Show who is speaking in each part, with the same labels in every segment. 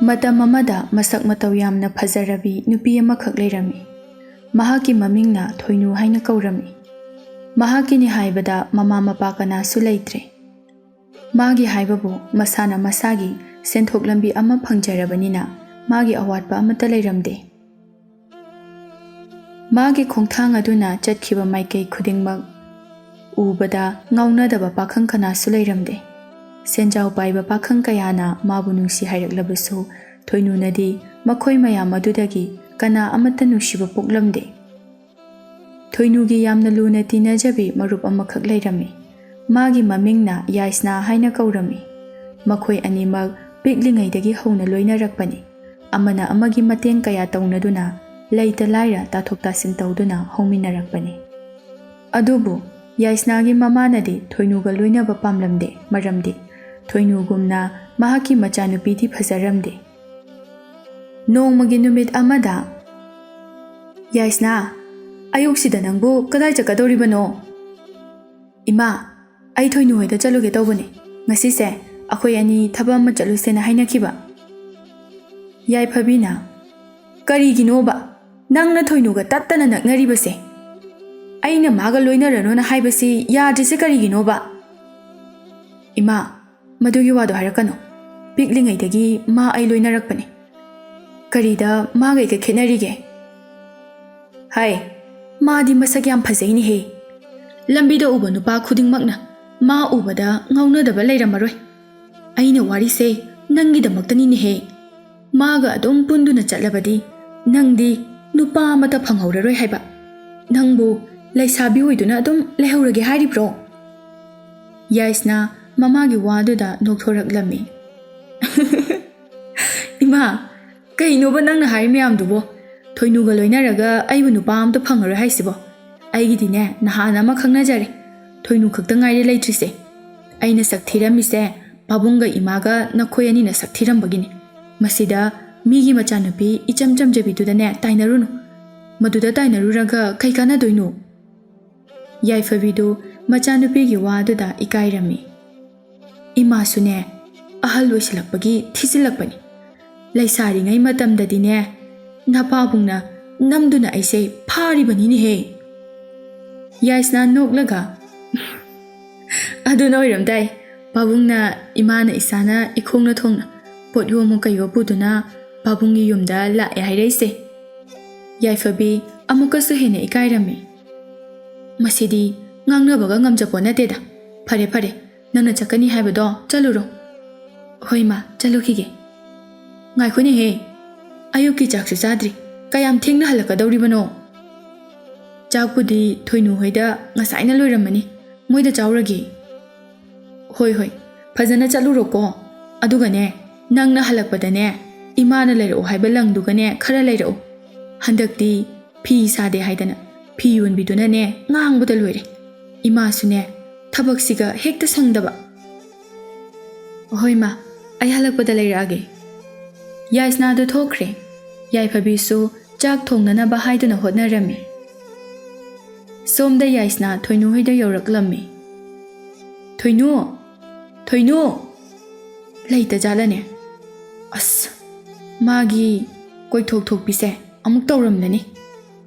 Speaker 1: ꯃꯇꯝ ꯑꯃꯗ ꯃꯁꯛ ꯃꯇꯧ ꯌꯥꯝꯅ ꯐꯖꯔꯕꯤ ꯅꯨꯄꯤ ꯑꯃꯈꯛ ꯂꯩꯔꯝꯃꯤ꯫ ꯃꯍꯥꯛꯀꯤ ꯃꯃꯤꯡꯅ ꯊꯣꯏꯅꯨ ꯍꯥꯏꯅ ꯀꯧꯔꯝꯃꯤ꯫ ꯃꯍꯥꯛꯀꯤꯅꯤ ꯍꯥꯏꯕꯗ ꯃꯃꯥ ꯃꯄꯥ ꯀꯅꯥꯁꯨ ꯂꯩꯇ꯭ꯔꯦ꯫ ꯃꯥꯒꯤ ꯍꯥꯏꯕꯕꯨ ꯃꯁꯥꯅ ꯃꯁꯥꯒꯤ ꯁꯦꯟꯊꯣꯛ ꯂꯝꯕꯤ ꯑꯃ ꯐꯪꯖꯔꯕꯅꯤꯅ ꯃꯥꯒꯤ ꯑꯋꯥꯠꯄ ꯑꯃꯠꯇ ꯂꯩꯔꯝꯗꯦ꯫ ꯃꯥꯒꯤ ꯈꯣꯡꯊꯥꯡ ꯑꯗꯨꯅ ꯆꯠꯈꯤꯕ ꯃꯥꯏꯀꯩ ꯈꯨꯗꯤꯡꯃꯛ ꯎꯕꯗ ꯉꯥꯎꯅꯗꯕ ꯄꯥꯈꯪ ꯀꯅꯥꯁꯨ ꯂꯩꯔꯝꯗꯦ꯫ ꯁꯦꯟꯖꯥꯎ ꯄꯥꯏꯕ ꯄꯥꯈꯪ ꯀꯌꯥꯅ ꯃꯥꯕꯨ ꯅꯨꯡꯁꯤ ꯍꯥꯏꯔꯛꯂꯕꯁꯨ ꯊꯣꯏꯅꯨꯅꯗꯤ ꯃꯈꯣꯏ ꯃꯌꯥꯝ ꯑꯗꯨꯗꯒꯤ ꯀꯅꯥ ꯑꯃꯠꯇ ꯅꯨꯡꯁꯤꯕ ꯄꯣꯛꯂꯝꯗꯦ꯫ ꯊꯣꯏꯅꯨꯒꯤ ꯌꯥꯝꯅ ꯂꯨꯅ ꯇꯤꯟꯅꯖꯕꯤ ꯃꯔꯨꯞ ꯑꯃꯈꯛ ꯂꯩꯔꯝꯃꯤ꯫ ꯃꯥꯒꯤ ꯃꯃꯤꯡꯅ ꯌꯥꯏꯁꯅꯥ ꯍꯥꯏꯅ ꯀꯧꯔꯝꯃꯤ꯫ ꯃꯈꯣꯏ ꯑꯅꯤꯃꯛ ꯄꯤꯛꯂꯤꯉꯩꯗꯒꯤ ꯍꯧꯅ ꯂꯣꯏꯅꯔꯛꯄꯅꯤ꯫ ꯑꯃꯅ ꯑꯃꯒꯤ ꯃꯇꯦꯡ ꯀꯌా ꯇꯧꯅꯗꯨꯅ ꯂꯩꯇ ꯂꯥꯏꯔ ꯇꯥꯊꯣꯛ ꯇꯥꯁꯤꯟ ꯇꯧꯗꯨꯅ ꯍꯧꯃꯤꯟꯅꯔꯛꯄꯅꯤ꯫ ꯑꯗꯨꯕꯨ ꯌꯥꯏꯁꯅꯥꯒꯤ ꯃꯃꯥꯅꯗꯤ ꯊꯣꯏꯅꯨꯒ ꯂꯣꯏꯅꯕ ꯄꯥꯝꯂꯝꯗꯦ, ꯃꯔꯝꯗꯤ ꯊꯣꯏꯅꯨꯒꯨꯝꯅ ꯃꯍꯥꯛꯀꯤ ꯃꯆꯥꯅꯨꯄꯤꯗꯤ ꯐꯖꯔꯝꯗꯦ꯫ ꯅꯣꯡꯃꯒꯤ ꯅꯨꯃꯤꯠ ꯑꯃꯗ, "ꯌꯥꯏꯁꯅꯥ, ꯑꯌꯨꯛꯁꯤꯗ ꯅꯪꯕꯨ ꯀꯗꯥꯏ ꯆꯠꯀꯗꯧꯔꯤꯕꯅꯣ?" "ꯏꯃꯥ, ꯑꯩ ꯊꯣꯏꯅꯨ ꯍꯣꯏꯗ ꯆꯠꯂꯨꯒꯦ ꯇꯧꯕꯅꯤ꯫ ꯉꯁꯤꯁꯦ ꯑꯩꯈꯣꯏ ꯑꯅꯤ ꯊꯕꯛ ꯑꯃ ꯆꯠꯂꯨꯁꯦꯅ ꯍꯥꯏꯅꯈꯤꯕ." ꯌꯥꯏꯐꯕꯤꯅ, "ꯀꯔꯤꯒꯤꯅꯣꯕ ꯅꯪꯅ ꯊꯣꯏꯅꯨꯒ ꯇꯠꯇꯅ ꯅꯛꯅꯔꯤꯕꯁꯦ? ꯑꯩꯅ ꯃꯥꯒ ꯂꯣꯏꯅꯔꯅꯣꯅ ꯍꯥꯏꯕꯁꯤ ꯌꯥꯗ꯭ꯔꯤꯁꯦ ꯀꯔꯤꯒꯤꯅꯣꯕ?" "ꯏꯃꯥ, ꯃꯗꯨꯒꯤ ꯋꯥꯗꯣ ꯍꯥꯏꯔꯛꯀꯅꯨ꯫ ꯄꯤꯛꯂꯤꯉꯩꯗꯒꯤ ꯃꯥ ꯑꯩ ꯂꯣꯏꯅꯔꯛꯄꯅꯤ꯫ ꯀꯔꯤꯗ ꯃꯥꯒ ꯑꯩꯒ ꯈꯦꯠꯅꯔꯤꯒꯦ? ꯍꯥꯏ, ꯃꯥꯗꯤ ꯃꯁꯛ ꯌꯥꯝ ꯐꯖꯩꯅꯦꯍꯦ꯫ ꯂꯝꯕꯤꯗ ꯎꯕ ꯅꯨꯄꯥ ꯈꯨꯗꯤꯡꯃꯛꯅ ꯃꯥ ꯎꯕꯗ ꯉꯥꯎꯅꯗꯕ ꯂꯩꯔꯝꯃꯔꯣꯏ꯫ ꯑꯩꯅ ꯋꯥꯔꯤꯁꯦ ꯅꯪꯒꯤꯗꯃꯛꯇꯅꯤꯅꯦꯍꯦ꯫ ꯃꯥꯒ ꯑꯗꯨꯝ ꯄꯨꯟꯗꯨꯅ ꯆꯠꯂꯕꯗꯤ ꯅꯪꯗꯤ ꯅꯨꯄꯥ ꯑꯃꯠꯇ ꯐꯪꯍꯧꯔꯔꯣꯏ ꯍꯥꯏꯕ꯫ ꯅꯪꯕꯨ ꯂꯩꯁꯥꯕꯤ ꯑꯣꯏꯗꯨꯅ ꯑꯗꯨꯝ ꯂꯩꯍꯧꯔꯒꯦ ꯍꯥꯏꯔꯤꯕ꯭ꯔꯣ?" ꯌꯥꯏꯁꯅꯥ ꯃꯃꯥꯒꯤ ꯋꯥꯗꯨꯗ ꯅꯣꯛꯊꯣꯔꯛꯂꯝꯃꯤ꯫ "ꯏꯃꯥ, ꯀꯩꯅꯣꯕ ꯅꯪꯅ ꯍꯥꯏꯔꯤ ꯃꯌꯥꯝꯗꯨꯕꯣ? ꯊꯣꯏꯅꯨꯒ ꯂꯣꯏꯅꯔꯒ ꯑꯩꯕꯨ ꯅꯨꯄꯥ ꯑꯃꯇ ꯐꯪꯉꯔꯣꯏ ꯍꯥꯏꯁꯤꯕꯣ? ꯑꯩꯒꯤꯗꯤꯅꯦ ꯅꯍꯥꯟ ꯑꯃ ꯈꯪꯅꯖꯔꯦ꯫ ꯊꯣꯏꯅꯨ ꯈꯛꯇ ꯉꯥꯏꯔꯦ ꯂꯩꯇ꯭ꯔꯤꯁꯦ꯫ ꯑꯩꯅ ꯁꯛ ꯊꯤꯔꯝꯃꯤꯁꯦ ꯄꯥꯕꯨꯡꯒ ꯏꯃꯥꯒ ꯅꯈꯣꯏ ꯑꯅꯤꯅ ꯁꯛ ꯊꯤꯔꯝꯕꯒꯤꯅꯤ꯫ ꯃꯁꯤꯗ ꯃꯤꯒꯤ ꯃꯆꯥꯅꯨꯄꯤ ꯏꯆꯝ ꯆꯝꯖꯕꯤꯗꯨꯗꯅꯦ ꯇꯥꯏꯅꯔꯨꯅꯨ꯫ ꯃꯗꯨꯗ ꯇꯥꯏꯅꯔꯨꯔꯒ ꯀꯩ ꯀꯥꯟꯅꯗꯣꯏꯅꯣ?" ꯌꯥꯏꯐꯕꯤꯗꯨ ꯃꯆꯥꯅꯨꯄꯤꯒꯤ ꯋꯥꯗꯨꯗ ꯏꯀꯥꯏꯔꯝꯃꯤ꯫ "ꯏꯃꯥꯁꯨꯅꯦ ꯑꯍꯜ ꯑꯣꯏꯁꯤꯜꯂꯛꯄꯒꯤ ꯊꯤꯖꯤꯜꯂꯛꯄꯅꯤ꯫ ꯂꯩꯁꯥꯔꯤꯉꯩ ꯃꯇꯝꯗꯗꯤꯅꯦ ꯅꯄꯥꯕꯨꯡꯅ ꯅꯝꯗꯨꯅ ꯑꯩꯁꯦ ꯐꯥꯔꯤꯕꯅꯤꯅꯦꯍꯦ." ꯌꯥꯏꯁꯅꯥ ꯅꯣꯛꯂꯒ, "ꯑꯗꯨꯅ ꯑꯣꯏꯔꯝ ꯇꯥꯏ꯫ ꯄꯥꯕꯨꯡꯅ ꯏꯃꯥꯅ ꯏꯁꯥꯅ ꯏꯈꯣꯡꯅ ꯊꯣꯡꯅ ꯄꯣꯠ ꯌꯣꯝꯃ ꯀꯩꯌꯣ ꯄꯨꯗꯨꯅ ꯄꯥꯕꯨꯡꯒꯤ ꯌꯨꯝꯗ ꯂꯥꯛꯑꯦ ꯍꯥꯏꯔꯛꯏꯁꯦ." ꯌꯥꯏꯐꯕꯤ ꯑꯃꯨꯛꯀꯁꯨ ꯍꯦꯟꯅ ꯏꯀꯥꯏꯔꯝꯃꯤ꯫ "ꯃꯁꯤꯗꯤ ꯉꯥꯡꯅꯕꯒ ꯉꯝꯖꯄꯣꯠ ꯅꯠꯇꯦꯗ꯫ ꯐꯔꯦ ꯐꯔꯦ, ꯅꯪꯅ ꯆꯠꯀꯅꯤ ꯍꯥꯏꯕꯗꯣ ꯆꯠꯂꯨꯔꯣ." "ꯍꯣꯏ ꯃꯥ, ꯆꯠꯂꯨꯈꯤꯒꯦ." "ꯉꯥꯏꯈꯣꯅꯦꯍꯦ, ꯑꯌꯨꯛꯀꯤ ꯆꯥꯛꯁꯨ ꯆꯥꯗ꯭ꯔꯤ꯫ ꯀꯌꯥꯝ ꯊꯦꯡꯅ ꯍꯜꯂꯛꯀꯗꯧꯔꯤꯕꯅꯣ?" "ꯆꯥꯛꯄꯨꯗꯤ ꯊꯣꯏꯅꯨ ꯍꯣꯏꯗ ꯉꯁꯥꯏꯅ ꯂꯣꯏꯔꯝꯃꯅꯤ꯫ ꯃꯣꯏꯗ ꯆꯥꯎꯔꯒꯦ." "ꯍꯣꯏ ꯍꯣꯏ, ꯐꯖꯅ ꯆꯠꯂꯨꯔꯣꯀꯣ꯫ ꯑꯗꯨꯒꯅꯦ ꯅꯪꯅ ꯍꯜꯂꯛꯄꯗꯅꯦ ꯏꯃꯥꯅ ꯂꯩꯔꯛꯑꯣ ꯍꯥꯏꯕ ꯂꯪꯗꯨꯒꯅꯦ ꯈꯔ ꯂꯩꯔꯛꯑꯣ꯫ ꯍꯟꯗꯛꯇꯤ ꯐꯤ ꯁꯥꯗꯦ ꯍꯥꯏꯗꯅ ꯐꯤ ꯌꯣꯟꯕꯤꯗꯨꯅꯅꯦ ꯉꯥꯡꯕꯗ ꯂꯣꯏꯔꯦ꯫ ꯏꯃꯥꯁꯨꯅꯦ ꯊꯕꯛꯁꯤꯒ ꯍꯦꯛꯇ ꯁꯪꯗꯕ." "ꯍꯣꯏ ꯃꯥ, ꯑꯩ ꯍꯜꯂꯛꯄꯗ ꯂꯩꯔꯛꯑꯒꯦ." ꯌꯥꯏꯁꯅꯥꯗꯨ ꯊꯣꯛꯈ꯭ꯔꯦ꯫ ꯌꯥꯏꯐꯕꯤꯁꯨ ꯆꯥꯛ ꯊꯣꯡꯅꯅꯕ ꯍꯥꯏꯗꯨꯅ ꯍꯣꯠꯅꯔꯝꯃꯤ꯫ ꯁꯣꯝꯗ ꯌꯥꯏꯁꯅꯥ ꯊꯣꯏꯅꯨ ꯍꯣꯏꯗ ꯌꯧꯔꯛꯂꯝꯃꯤ꯫ "ꯊꯣꯏꯅꯨ, ꯊꯣꯏꯅꯨ!" ꯂꯩꯇ ꯖꯥꯠꯂꯅꯦ? ꯑꯁ, ꯃꯥꯒꯤ ꯀꯣꯏꯊꯣꯛ ꯊꯣꯛꯄꯤꯁꯦ ꯑꯃꯨꯛ ꯇꯧꯔꯝꯂꯅꯤ꯫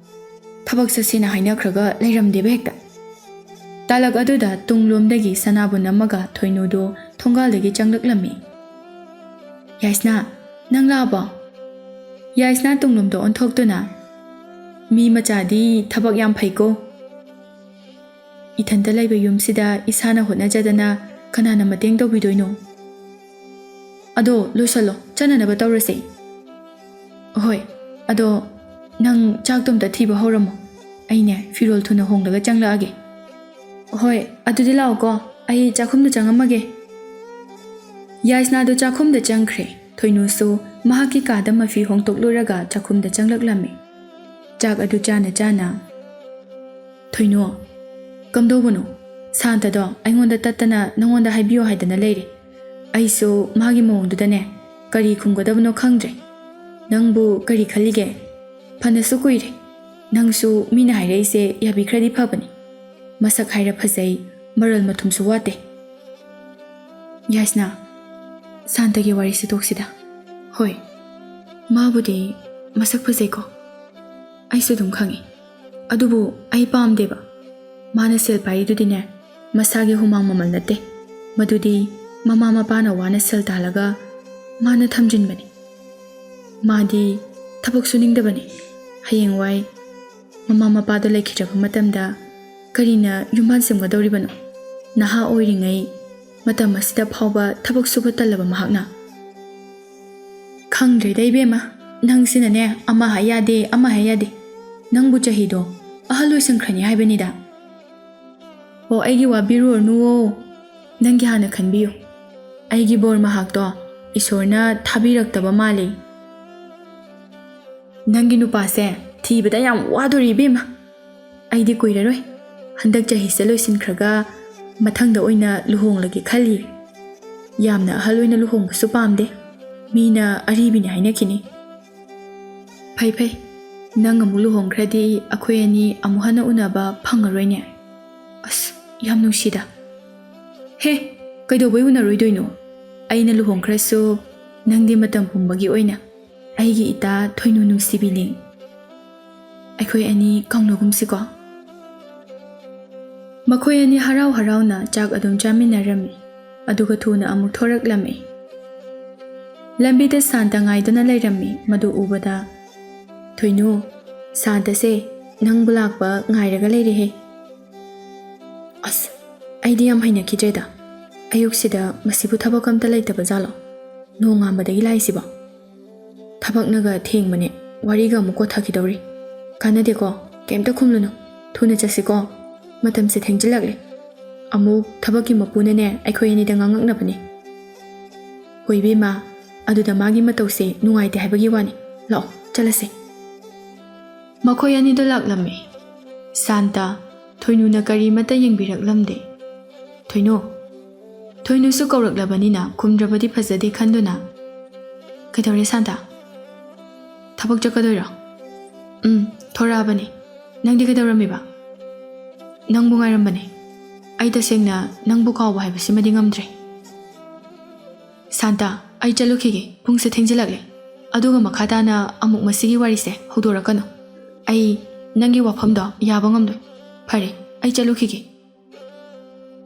Speaker 1: ꯊꯕꯛ ꯆꯠꯁꯦꯅ ꯍꯥꯏꯅꯈ꯭ꯔꯒ ꯂꯩꯔꯝꯗꯦꯕ ꯍꯦꯛꯇ꯫ ꯇꯥꯂꯛ ꯑꯗꯨꯗ ꯇꯨꯡꯂꯣꯝꯗꯒꯤ ꯁꯅꯥꯕꯨꯟ ꯑꯃꯒ ꯊꯣꯏꯅꯨꯗꯨ ꯊꯣꯡꯒꯥꯜꯗꯒꯤ ꯆꯪꯂꯛꯂꯝꯃꯤ꯫ "ꯌꯥꯏꯁꯅꯥ, ꯅꯪ ꯂꯥꯛꯑꯕꯣ?" ꯌꯥꯏꯁꯅꯥ ꯇꯨꯡꯂꯣꯝꯗ ꯑꯣꯟꯊꯣꯛꯇꯨꯅ, "ꯃꯤ ꯃꯆꯥꯗꯤ ꯊꯕꯛ ꯌꯥꯝ ꯐꯩꯀꯣ꯫ ꯏꯊꯟꯇ ꯂꯩꯕ ꯌꯨꯝꯁꯤꯗ ꯏꯁꯥꯅ ꯍꯣꯠꯅꯖꯗꯅ ꯀꯅꯥꯅ ꯃꯇꯦꯡ ꯇꯧꯕꯤꯗꯣꯏꯅꯣ? ꯑꯗꯣ ꯂꯣꯏꯁꯜꯂꯣ, ꯆꯠꯅꯅꯕ ꯇꯧꯔꯁꯦ." "ꯍꯣꯏ, ꯑꯗꯣ ꯅꯪ ꯆꯥꯛꯇꯣ ꯑꯝꯇ ꯊꯤꯕ ꯍꯧꯔꯝꯃꯣ꯫ ꯑꯩꯅꯦ ꯐꯤꯔꯣꯜ ꯊꯨꯅ ꯍꯣꯡꯂꯒ ꯆꯪꯂꯛꯑꯒꯦ." "ꯍꯣꯏ, ꯑꯗꯨꯗꯤ ꯂꯥꯛꯑꯣꯀꯣ, ꯑꯩ ꯆꯥꯛꯈꯨꯝꯗ ꯆꯪꯉꯝꯃꯒꯦ." ꯌꯥꯏꯁꯅꯥꯗꯨ ꯆꯥꯛꯈꯨꯝꯗ ꯆꯪꯈ꯭ꯔꯦ꯫ ꯊꯣꯏꯅꯨꯁꯨ ꯃꯍꯥꯛꯀꯤ ꯀꯥꯗ ꯃꯐꯤ ꯍꯣꯡꯗꯣꯛꯂꯨꯔꯒ ꯆꯥꯛꯈꯨꯝꯗ ꯆꯪꯂꯛꯂꯝꯃꯤ꯫ ꯆꯥꯛ ꯑꯗꯨ ꯆꯥꯅ ꯆꯥꯅ, "ꯊꯣꯏꯅꯨ, ꯀꯝꯗꯧꯕꯅꯣ? ꯁꯥꯟꯇꯗꯣ ꯑꯩꯉꯣꯟꯗ ꯇꯠꯇꯅ ꯅꯪꯉꯣꯟꯗ ꯍꯥꯏꯕꯤꯌꯣ ꯍꯥꯏꯗꯅ ꯂꯩꯔꯦ꯫ ꯑꯩꯁꯨ ꯃꯥꯒꯤ ꯃꯑꯣꯡꯗꯨꯗꯅꯦ ꯀꯔꯤ ꯈꯨꯝꯒꯗꯕꯅꯣ ꯈꯪꯗ꯭ꯔꯦ꯫ ꯅꯪꯕꯨ ꯀꯔꯤ ꯈꯜꯂꯤꯒꯦ? ꯐꯅꯁꯨ ꯀꯨꯏꯔꯦ꯫ ꯅꯪꯁꯨ ꯃꯤꯅ ꯍꯥꯏꯔꯛꯏꯁꯦ ꯌꯥꯕꯤꯈ꯭ꯔꯗꯤ ꯐꯕꯅꯤ꯫ ꯃꯁꯛ ꯍꯥꯏꯔ ꯐꯖꯩ, ꯃꯔꯜ ꯃꯊꯨꯝꯁꯨ ꯋꯥꯠꯇꯦ." "ꯌꯥꯏꯁꯅꯥ, ꯁꯥꯟꯇꯒꯤ ꯋꯥꯔꯤꯁꯤ ꯇꯣꯛꯁꯤꯗ꯫ ꯍꯣꯏ ꯃꯥꯕꯨꯗꯤ ꯃꯁꯛ ꯐꯖꯩꯀꯣ ꯑꯩꯁꯨ ꯑꯗꯨꯝ ꯈꯪꯉꯤ ꯑꯗꯨꯕꯨ ꯑꯩ ꯄꯥꯝꯗꯦꯕ ꯃꯥꯅ ꯁꯦꯜ ꯄꯥꯏꯔꯤꯗꯨꯗꯤꯅꯦ ꯃꯁꯥꯒꯤ ꯍꯨꯃꯥꯡ ꯃꯃꯜ ꯅꯠꯇꯦ ꯃꯗꯨꯗꯤ ꯃꯃꯥ ꯃꯄꯥꯅ ꯋꯥꯅ ꯁꯦꯜ ꯇꯥꯜꯂꯒ ꯃꯥꯅ ꯊꯝꯖꯤꯟꯕꯅꯤ ꯃꯥꯗꯤ ꯊꯕꯛ ꯁꯨꯅꯤꯡꯗꯕꯅꯤ ꯍꯌꯦꯡꯋꯥꯏ ꯃꯃꯥ ꯃꯄꯥꯗꯣ ꯂꯩꯈꯤꯗ꯭ꯔꯕ ꯃꯇꯝꯗ ꯀꯔꯤꯅ ꯌꯨꯝꯕꯥꯟ ꯁꯦꯝꯒꯗꯧꯔꯤꯕꯅꯣ ꯅꯍꯥ ꯑꯣꯏꯔꯤꯉꯩ ꯃꯇꯝ ꯑꯁꯤꯗ ꯐꯥꯎꯕ ꯊꯕꯛ ꯁꯨꯕ ꯇꯜꯂꯕ ꯃꯍꯥꯛꯅ ꯈꯪꯗ꯭ꯔꯦꯗ ꯏꯕꯦꯝꯃ ꯅꯪꯁꯤꯅꯅꯦ ꯑꯃ ꯍꯥꯏ ꯌꯥꯗꯦ ꯑꯃ ꯍꯥꯏ ꯌꯥꯗꯦ ꯅꯪꯕꯨ ꯆꯍꯤꯗꯣ ꯑꯍꯜ ꯑꯣꯏꯁꯟꯈ꯭ꯔꯅꯤ ꯍꯥꯏꯕꯅꯤꯗ ꯑꯣ ꯑꯩꯒꯤ ꯋꯥꯕꯤꯔꯨꯔꯅꯨꯋꯣ ꯅꯪꯒꯤ ꯍꯥꯟꯅ ꯈꯟꯕꯤꯌꯨ ꯑꯩꯒꯤ ꯕꯣꯔ ꯃꯍꯥꯛꯇꯣ ꯏꯁꯣꯔꯅ ꯊꯥꯕꯤꯔꯛꯇꯕ ꯃꯥꯜꯂꯤ ꯅꯪꯒꯤ ꯅꯨꯄꯥꯁꯦ ꯊꯤꯕꯗ ꯌꯥꯝ ꯋꯥꯗꯣꯔꯤ ꯏꯕꯦꯝꯃ ꯑꯩꯗꯤ ꯀꯨꯏꯔꯔꯣꯏ ꯍꯟꯗꯛ ꯆꯍꯤꯁꯦ ꯂꯣꯏꯁꯤꯟꯈ꯭ꯔꯒ ꯃꯊꯪꯗ ꯑꯣꯏꯅ ꯂꯨꯍꯣꯡꯂꯒꯦ ꯈꯜꯂꯤ ꯌꯥꯝꯅ ꯑꯍꯜ ꯑꯣꯏꯅ ꯂꯨꯍꯣꯡꯕꯁꯨ ꯄꯥꯝꯗꯦ ꯃꯤꯅ ꯑꯔꯤꯕꯤꯅꯤ ꯍꯥꯏꯅꯈꯤꯅꯤ ꯐꯩ ꯐꯩ ꯅꯪ ꯑꯃꯨꯛ ꯂꯨꯍꯣꯡꯈ꯭ꯔꯗꯤ ꯑꯩꯈꯣꯏ ꯑꯅꯤ ꯑꯃꯨꯛ ꯍꯟꯅ ꯎꯅꯕ ꯐꯪꯉꯔꯣꯏꯅꯦ ꯑꯁ ꯌꯥꯝ ꯅꯨꯡꯁꯤꯗ ꯍꯦ ꯀꯩꯗꯧꯕꯩ ꯎꯅꯔꯣꯏꯗꯣꯏꯅꯣ ꯑꯩꯅ ꯂꯨꯍꯣꯡꯈ꯭ꯔꯁꯨ ꯅꯪꯗꯤ ꯃꯇꯝ ꯄꯨꯝꯕꯒꯤ ꯑꯣꯏꯅ ꯑꯩꯒꯤ ꯏꯇꯥ ꯊꯣꯏꯅꯨ ꯅꯨꯡꯁꯤꯕꯤꯅꯤ ꯑꯩꯈꯣꯏ ꯑꯅꯤ ꯀꯥꯎꯅꯒꯨꯝꯁꯤꯀꯣ ꯃꯈꯣꯏ ꯑꯅꯤ ꯍꯔꯥꯎ ꯍꯔꯥꯎꯅ ꯆꯥꯛ ꯑꯗꯨꯝ ꯆꯥꯃꯤꯟꯅꯔꯝꯃꯤ ꯑꯗꯨꯒ ꯊꯨꯅ ꯑꯃꯨꯛ ꯊꯣꯔꯛꯂꯝꯃꯤ ꯂꯝꯕꯤꯗ ꯁꯥꯟꯇ ꯉꯥꯏꯗꯨꯅ ꯂꯩꯔꯝꯃꯤ ꯃꯗꯨ ꯎꯕꯗ ꯊꯣꯏꯅꯨ ꯁꯥꯟꯇꯁꯦ ꯅꯪꯕꯨ ꯂꯥꯛꯄ ꯉꯥꯏꯔꯒ ꯂꯩꯔꯦꯍꯦ ꯑꯁ ꯑꯩꯗꯤ ꯌꯥꯝ ꯍꯩꯅꯈꯤꯗ꯭ꯔꯦꯗ ꯑꯌꯨꯛꯁꯤꯗ ꯃꯁꯤꯕꯨ ꯊꯕꯛ ꯑꯝꯇ ꯂꯩꯇꯕ ꯖꯥꯠꯂꯣ ꯅꯣꯡꯉꯥꯟꯕꯗꯒꯤ ꯂꯥꯛꯏꯁꯤꯕꯣ ꯊꯕꯛꯅꯒ ꯊꯦꯡꯕꯅꯦ ꯋꯥꯔꯤꯒ ꯑꯃꯨꯛ ꯀꯣꯊꯈꯤꯗꯧꯔꯤ ꯀꯥꯟꯅꯗꯦꯀꯣ ꯀꯩꯝꯇ ꯈꯨꯝꯂꯨꯅꯨ ꯊꯨꯅ ꯆꯠꯁꯤꯀꯣ ꯃꯇꯝꯁꯦ ꯊꯦꯡꯖꯤꯜꯂꯛꯂꯦ ꯑꯃꯨꯛ ꯊꯕꯛꯀꯤ ꯃꯄꯨꯅꯅꯦ ꯑꯩꯈꯣꯏ ꯑꯅꯤꯗ ꯉꯥꯡꯉꯛꯅꯕꯅꯤ ꯍꯣꯏ ꯏꯕꯦꯝꯃ ꯑꯗꯨꯗ ꯃꯥꯒꯤ ꯃꯇꯧꯁꯦ ꯅꯨꯡꯉꯥꯏꯇꯦ ꯍꯥꯏꯕꯒꯤ ꯋꯥꯅꯤ ꯂꯥꯛꯑꯣ ꯆꯠꯂꯁꯤ ꯃꯈꯣꯏ ꯑꯅꯤꯗꯣ ꯂꯥꯛꯂꯝꯃꯤ ꯁꯥꯟꯇ ꯊꯣꯏꯅꯨꯅ ꯀꯔꯤꯃꯠꯇ ꯌꯦꯡꯕꯤꯔꯛꯂꯝꯗꯦ ꯊꯣꯏꯅꯨꯁꯨ ꯀꯧꯔꯛꯂꯕꯅꯤꯅ ꯈꯨꯝꯗ꯭ꯔꯕꯗꯤ ꯐꯖꯗꯦ ꯈꯟꯗꯨꯅ ꯀꯩꯗꯧꯔꯦ ꯁꯥꯟꯇ ꯊꯕꯛ ꯆꯠꯀꯗꯣꯏꯔꯣ ꯊꯣꯔꯛꯑꯕꯅꯤ ꯅꯪꯗꯤ ꯀꯩꯗꯧꯔꯝꯃꯤꯕ ꯅꯪꯕꯨ ꯉꯥꯏꯔꯝꯕꯅꯦ ꯑꯩ ꯇꯁꯦꯡꯅ ꯅꯪꯕꯨ ꯀꯥꯎꯕ ꯍꯥꯏꯕꯁꯤꯃꯗꯤ ꯉꯝꯗ꯭ꯔꯦ ꯁꯥꯟꯇ ꯑꯩ ꯆꯠꯂꯨꯈꯤꯒꯦ ꯄꯨꯡꯁꯦ ꯊꯦꯡꯖꯤꯜꯂꯛꯂꯦ ꯑꯗꯨꯒ ꯃꯈꯥ ꯇꯥꯅ ꯑꯃꯨꯛ ꯃꯁꯤꯒꯤ ꯋꯥꯔꯤꯁꯦ ꯍꯧꯗꯣꯔꯛꯀꯅꯨ ꯑꯩ ꯅꯪꯒꯤ ꯋꯥꯐꯝꯗꯣ ꯌꯥꯕ ꯉꯝꯂꯣꯏ ꯐꯔꯦ ꯑꯩ ꯆꯠꯂꯨꯈꯤꯒꯦ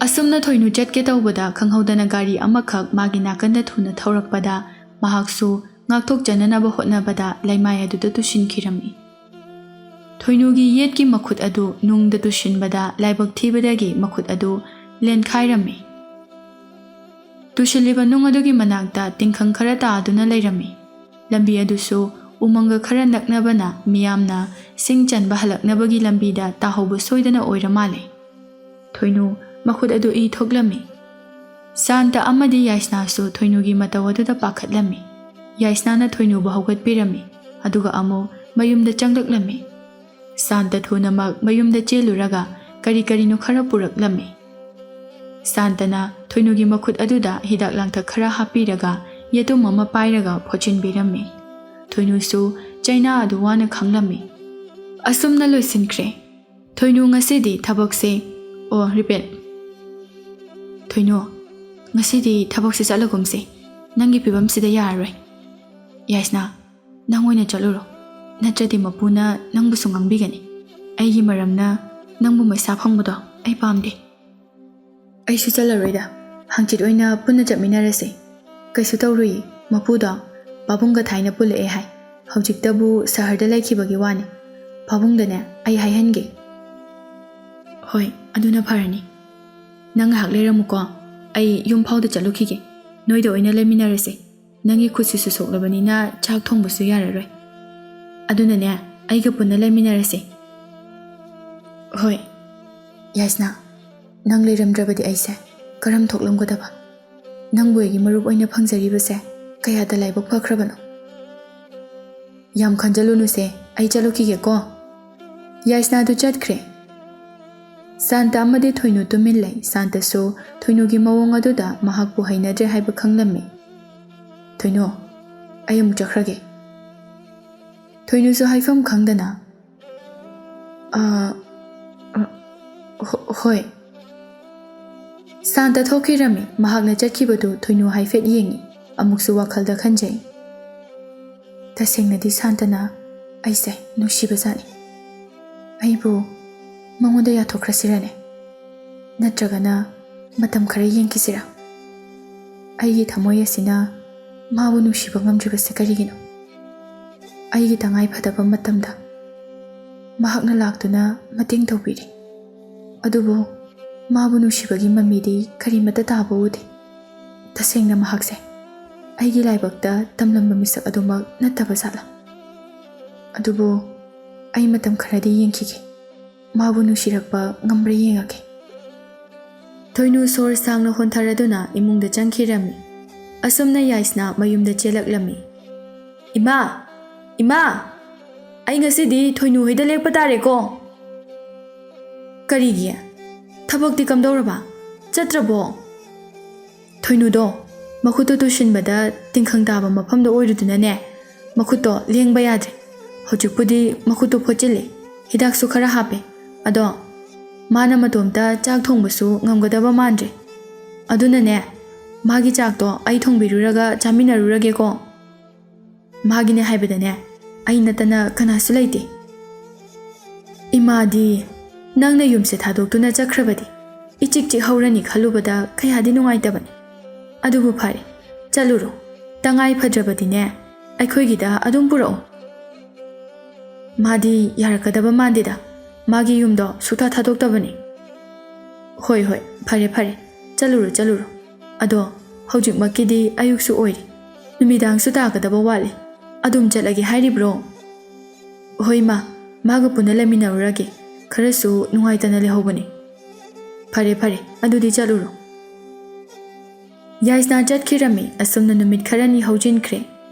Speaker 1: ꯑꯁꯨꯝꯅ ꯊꯣꯏꯅꯨ ꯆꯠꯀꯦ ꯇꯧꯕꯗ ꯈꯪꯍꯧꯗꯅ ꯒꯥꯔꯤ ꯑꯃꯈꯛ ꯃꯥꯒꯤ ꯅꯥꯀꯟꯗ ꯊꯨꯅ ꯊꯧꯔꯛꯄꯗ ꯃꯍꯥꯛꯁꯨ ꯉꯥꯛꯊꯣꯛꯆꯅꯅꯕ ꯍꯣꯠꯅꯕꯗ ꯂꯩꯃꯥꯏ ꯑꯗꯨꯗ ꯇꯨꯁꯤꯟꯈꯤꯔꯝꯃꯤ ꯊꯣꯏꯅꯨꯒꯤ ꯌꯦꯠꯀꯤ ꯃꯈꯨꯠ ꯑꯗꯨ ꯅꯨꯡꯗ ꯇꯨꯁꯤꯟꯕꯗ ꯂꯥꯏꯕꯛ ꯊꯤꯕꯗꯒꯤ ꯃꯈꯨꯠ ꯑꯗꯨ ꯂꯦꯟꯈꯥꯏꯔꯝꯃꯤ ꯇꯨꯁꯤꯜꯂꯤꯕ ꯅꯨꯡ ꯑꯗꯨꯒꯤ ꯃꯅꯥꯛꯇ ꯇꯤꯡꯈꯪ ꯈꯔ ꯇꯥꯗꯨꯅ ꯂꯩꯔꯝꯃꯤ ꯂꯝꯕꯤ ꯑꯗꯨꯁꯨ ꯎꯃꯪꯒ ꯈꯔ ꯅꯛꯅꯕꯅ ꯃꯤꯌꯥꯝꯅ ꯁꯤꯡ ꯆꯟꯕ ꯍꯜꯂꯛꯅꯕꯒꯤ ꯂꯝꯕꯤꯗ ꯇꯥꯍꯧꯕ ꯁꯣꯏꯗꯅ ꯑꯣꯏꯔ ꯃꯥꯜꯂꯦ ꯊꯣꯏꯅꯨ ꯃꯈꯨꯠ ꯑꯗꯨ ꯏ ꯊꯣꯛꯂꯝꯃꯤ ꯁꯥꯟꯇ ꯑꯃꯗꯤ ꯌꯥꯏꯁꯅꯥꯁꯨ ꯊꯣꯏꯅꯨꯒꯤ ꯃꯇꯧ ꯑꯗꯨꯗ ꯄꯥꯈꯠꯂꯝꯃꯤ ꯌꯥꯏꯁꯅꯥꯅ ꯊꯣꯏꯅꯨꯕꯨ ꯍꯧꯒꯠꯄꯤꯔꯝꯃꯤ ꯑꯗꯨꯒ ꯑꯃꯨꯛ ꯃꯌꯨꯝꯗ ꯆꯪꯂꯛꯂꯝꯃꯤ ꯁꯥꯟꯇ ꯊꯨꯅꯃꯛ ꯃꯌꯨꯝꯗ ꯆꯦꯜꯂꯨꯔꯒ ꯀꯔꯤ ꯀꯔꯤꯅꯣ ꯈꯔ ꯄꯨꯔꯛꯂꯝꯃꯤ ꯁꯥꯟꯇꯅ ꯊꯣꯏꯅꯨꯒꯤ ꯃꯈꯨꯠ ꯑꯗꯨꯗ ꯍꯤꯗꯥꯛ ꯂꯥꯡꯊꯛ ꯈꯔ ꯍꯥꯞꯄꯤꯔꯒ ꯌꯦꯇꯨꯝ ꯑꯃ ꯄꯥꯏꯔꯒ ꯐꯣꯠꯆꯤꯟꯕꯤꯔꯝꯃꯤ ꯊꯣꯏꯅꯨꯁꯨ ꯆꯩꯅꯥ ꯑꯗꯨ ꯋꯥꯅ ꯈꯪꯂꯝꯃꯤ ꯑꯁꯨꯝꯅ ꯂꯣꯏꯁꯤꯟꯈ꯭ꯔꯦ ꯊꯣꯏꯅꯨ ꯉꯁꯤꯗꯤ ꯊꯕꯛꯁꯦ ꯔꯤꯄꯦꯠ ꯊꯣꯏꯅꯨ ꯉꯁꯤꯗꯤ ꯊꯕꯛꯁꯦ ꯆꯠꯂꯒꯨꯝꯁꯦ ꯅꯪꯒꯤ ꯐꯤꯕꯝꯁꯤꯗ ꯌꯥꯔꯔꯣꯏ ꯌꯥꯏꯁꯅꯥ ꯅꯪ ꯑꯣꯏꯅ ꯆꯠꯂꯨꯔꯣ ꯅꯠꯇ꯭ꯔꯗꯤ ꯃꯄꯨꯅ ꯅꯪꯕꯨꯁꯨ ꯉꯥꯡꯕꯤꯒꯅꯤ ꯑꯩꯒꯤ ꯃꯔꯝꯅ ꯅꯪꯕꯨ ꯃꯩꯁꯥ ꯐꯪꯕꯗꯣ ꯑꯩ ꯄꯥꯝꯗꯦ ꯑꯩꯁꯨ ꯆꯠꯂꯔꯣꯏꯗ ꯍꯥꯡꯆꯤꯠ ꯑꯣꯏꯅ ꯄꯨꯟꯅ ꯆꯠꯃꯤꯟꯅꯔꯁꯦ ꯀꯩꯁꯨ ꯇꯧꯔꯨꯏ ꯃꯄꯨꯗꯣ ꯄꯥꯕꯨꯡꯒ ꯊꯥꯏꯅ ꯄꯨꯜꯂꯛꯑꯦ ꯍꯥꯏ ꯍꯧꯖꯤꯛꯇꯕꯨ ꯁꯍꯔꯗ ꯂꯩꯈꯤꯕꯒꯤ ꯋꯥꯅꯤ ꯄꯥꯕꯨꯡꯗꯅꯦ ꯑꯩ ꯍꯥꯏꯍꯟꯒꯦ ꯍꯣꯏ ꯑꯗꯨꯅ ꯐꯔꯅꯤ ꯅꯪ ꯉꯥꯏꯍꯥꯛ ꯂꯩꯔꯝꯃꯨꯀꯣ ꯑꯩ ꯌꯨꯝ ꯐꯥꯎꯗ ꯆꯠꯂꯨꯈꯤꯒꯦ ꯅꯣꯏꯗ ꯑꯣꯏꯅ ꯂꯩꯃꯤꯟꯅꯔꯁꯦ ꯅꯪꯒꯤ ꯈꯨꯠꯁꯤꯁꯨ ꯁꯣꯛꯂꯕꯅꯤꯅ ꯆꯥꯛ ꯊꯣꯡꯕꯁꯨ ꯌꯥꯔꯔꯣꯏ ꯑꯗꯨꯅꯅꯦ ꯑꯩꯒ ꯄꯨꯟꯅ ꯂꯩꯃꯤꯟꯅꯔꯁꯦ ꯍꯣꯏ ꯌꯥꯏꯁꯅꯥ ꯅꯪ ꯂꯩꯔꯝꯗ꯭ꯔꯕꯗꯤ ꯑꯩꯁꯦ ꯀꯔꯝ ꯊꯣꯛꯂꯝꯒꯗꯕ ꯅꯪꯕꯨ ꯑꯩꯒꯤ ꯃꯔꯨꯞ ꯑꯣꯏꯅ ꯐꯪꯖꯔꯤꯕꯁꯦ ꯀꯌꯥꯗ ꯂꯥꯏꯕꯛ ꯐꯈ꯭ꯔꯕꯅꯣ ꯌꯥꯝ ꯈꯟꯖꯜꯂꯨꯅꯨꯁꯦ ꯑꯩ ꯆꯠꯂꯨꯈꯤꯒꯦꯀꯣ ꯌꯥꯏꯁꯅꯥꯗꯨ ꯆꯠꯈ꯭ꯔꯦ ꯁꯥꯟꯇ ꯑꯃꯗꯤ ꯊꯣꯏꯅꯨ ꯇꯨꯃꯤꯟ ꯂꯩ ꯁꯥꯟꯇꯁꯨ ꯊꯣꯏꯅꯨꯒꯤ ꯃꯑꯣꯡ ꯑꯗꯨꯗ ꯃꯍꯥꯛꯄꯨ ꯍꯩꯅꯗ꯭ꯔꯦ ꯍꯥꯏꯕ ꯈꯪꯂꯝꯃꯤ ꯊꯣꯏꯅꯨ ꯑꯩ ꯑꯃꯨꯛ ꯆꯠꯈ꯭ꯔꯒꯦ ꯊꯣꯏꯅꯨꯁꯨ ꯍꯥꯏꯐꯝ ꯈꯪꯗꯅ ꯍꯣꯏ ꯁꯥꯟꯇ ꯊꯣꯛꯈꯤꯔꯝꯃꯤ ꯃꯍꯥꯛꯅ ꯆꯠꯈꯤꯕꯗꯨ ꯊꯣꯏꯅꯨ ꯍꯥꯏꯐꯦꯠ ꯌꯦꯡꯉꯤ ꯑꯃꯨꯛꯁꯨ ꯋꯥꯈꯜꯗ ꯈꯟꯖꯩ ꯇꯁꯦꯡꯅꯗꯤ ꯁꯥꯟꯇꯅ ꯑꯩꯁꯦ ꯅꯨꯡꯁꯤꯕꯖꯥꯠꯅꯤ ꯑꯩꯕꯨ ꯃꯉꯣꯟꯗ ꯌꯥꯊꯣꯛꯈ꯭ꯔꯁꯤꯔꯅꯦ ꯅꯠꯇ꯭ꯔꯒꯅ ꯃꯇꯝ ꯈꯔ ꯌꯦꯡꯈꯤꯁꯤꯔꯥ ꯑꯩꯒꯤ ꯊꯃꯣꯏ ꯑꯁꯤꯅ ꯃꯥꯕꯨ ꯅꯨꯡꯁꯤꯕ ꯉꯝꯗ꯭ꯔꯤꯕꯁꯦ ꯀꯔꯤꯒꯤꯅꯣ ꯑꯩꯒꯤ ꯇꯉꯥꯏ ꯐꯗꯕ ꯃꯇꯝꯗ ꯃꯍꯥꯛꯅ ꯂꯥꯛꯇꯨꯅ ꯃꯇꯦꯡ ꯇꯧꯕꯤꯔꯤ ꯑꯗꯨꯕꯨ ꯃꯥꯕꯨ ꯅꯨꯡꯁꯤꯕꯒꯤ ꯃꯃꯤꯗꯤ ꯀꯔꯤꯃꯠꯇ ꯇꯥꯕ ꯎꯗꯦ ꯇꯁꯦꯡꯅ ꯃꯍꯥꯛꯁꯦ ꯑꯩꯒꯤ ꯂꯥꯏꯕꯛꯇ ꯇꯝꯂꯝꯕ ꯃꯤꯁꯛ ꯑꯗꯨꯃꯛ ꯅꯠꯇꯕ ꯖꯥꯠꯂꯥ ꯑꯗꯨꯕꯨ ꯑꯩ ꯃꯇꯝ ꯈꯔꯗꯤ ꯌꯦꯡꯈꯤꯒꯦ ꯃꯥꯕꯨ ꯅꯨꯡꯁꯤꯔꯛꯄ ꯉꯝꯕ꯭ꯔꯥ ꯌꯦꯡꯉꯒꯦ ꯊꯣꯏꯅꯨ ꯁꯣꯔ ꯁꯥꯡꯅ ꯍꯣꯟꯊꯔꯗꯨꯅ ꯏꯃꯨꯡꯗ ꯆꯪꯈꯤꯔꯝꯃꯤ ꯑꯁꯨꯝꯅ ꯌꯥꯏꯁꯅꯥ ꯃꯌꯨꯝꯗ ꯆꯦꯜꯂꯛꯂꯝꯃꯤ ꯏꯃꯥ ꯏꯃꯥ ꯑꯩ ꯉꯁꯤꯗꯤ ꯊꯣꯏꯅꯨ ꯍꯣꯏꯗ ꯂꯦꯛꯄ ꯇꯥꯔꯦꯀꯣ ꯀꯔꯤꯒꯤ ꯊꯕꯛꯇꯤ ꯀꯝꯗꯧꯔꯕ ꯆꯠꯇ꯭ꯔꯕꯣ ꯊꯣꯏꯅꯨꯗꯣ ꯃꯈꯨꯠꯇꯣ ꯇꯨꯁꯤꯟꯕꯗ ꯇꯤꯡꯈꯪ ꯇꯥꯕ ꯃꯐꯝꯗ ꯑꯣꯏꯔꯨꯗꯨꯅꯅꯦ ꯃꯈꯨꯠꯇꯣ ꯂꯦꯡꯕ ꯌꯥꯗ꯭ꯔꯦ ꯍꯧꯖꯤꯛꯄꯨꯗꯤ ꯃꯈꯨꯠꯇꯣ ꯐꯣꯠꯆꯤꯜꯂꯦ ꯍꯤꯗꯥꯛꯁꯨ ꯈꯔ ꯍꯥꯞꯄꯦ ꯑꯗꯣ ꯃꯥꯅ ꯃꯇꯣꯝꯇ ꯆꯥꯛ ꯊꯣꯡꯕꯁꯨ ꯉꯝꯒꯗꯕ ꯃꯥꯟꯗ꯭ꯔꯦ ꯑꯗꯨꯅꯅꯦ ꯃꯥꯒꯤ ꯆꯥꯛꯇꯣ ꯑꯩ ꯊꯣꯡꯕꯤꯔꯨꯔꯒ ꯆꯥꯃꯤꯟꯅꯔꯨꯔꯒꯦꯀꯣ ꯃꯥꯒꯤꯅꯦ ꯍꯥꯏꯕꯗꯅꯦ ꯑꯩ ꯅꯠꯇꯅ ꯀꯅꯥꯁꯨ ꯂꯩꯇꯦ ꯏꯃꯥꯗꯤ ꯅꯪꯅ ꯌꯨꯝꯁꯦ ꯊꯥꯗꯣꯛꯇꯨꯅ ꯆꯠꯈ꯭ꯔꯕꯗꯤ इचिक चिक हौरनी खलुबदा खयादी नुंगाइतबने अदुबु फारे चलुरो तंगाई फद्रबदिने अखोइगिदा अदुम पुरओ मादी यारकदबा मांदेदा मागी युमदो सुथा थादोक्तबने होय होय फारे फारे चलुरो चलुरो अदो हौजिक मक्किदी अयुक्सु ओइरी नुमिदांगसु तागदबा वाले अदुम चलगे हाइरिब्रो होय मागा पुना लेमिनाउरगे खरसु नुंगाइतना लेहौबने फारे फारे अदुदी चलुरो याइसना चटखिरमी असुमना नुमित खरनी हौजिनख्रे